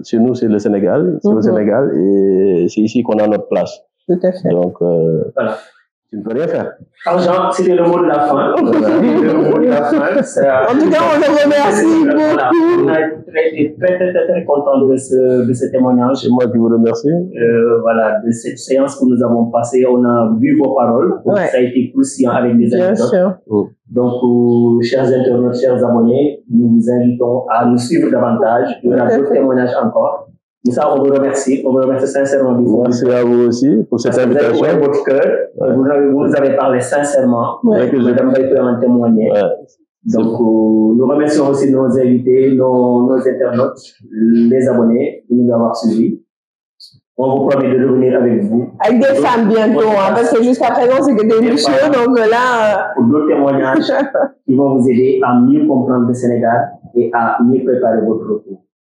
chez nous, c'est le Sénégal. C'est au Sénégal et c'est ici qu'on a notre place. Tout à fait. Donc, voilà. Tu ne peux rien faire. Argent, c'était le mot de la fin. Le mot de la fin. En tout cas, on le remercie beaucoup. On a été très content de ce témoignage. C'est moi qui vous remercie. Voilà, de cette séance que nous avons passée. On a vu vos paroles. Ça a été croustillant avec des anecdotes. Bien sûr. Donc, chers internautes, chers abonnés, nous vous invitons à nous suivre davantage. Il y aura d'autres témoignages encore. Et ça, on vous remercie sincèrement. Merci à vous aussi pour cette invitation. Vous avez ouvert votre cœur, vous nous avez parlé sincèrement, que Madame Baye peut en témoigner. Donc, nous remercions aussi nos invités, nos internautes, les abonnés de nous avoir suivis. On vous promet de revenir avec vous. Avec des femmes bientôt, parce que jusqu'à présent, c'est que des messieurs, donc là... Pour d'autres témoignages qui vont vous aider à mieux comprendre le Sénégal et à mieux préparer votre retour.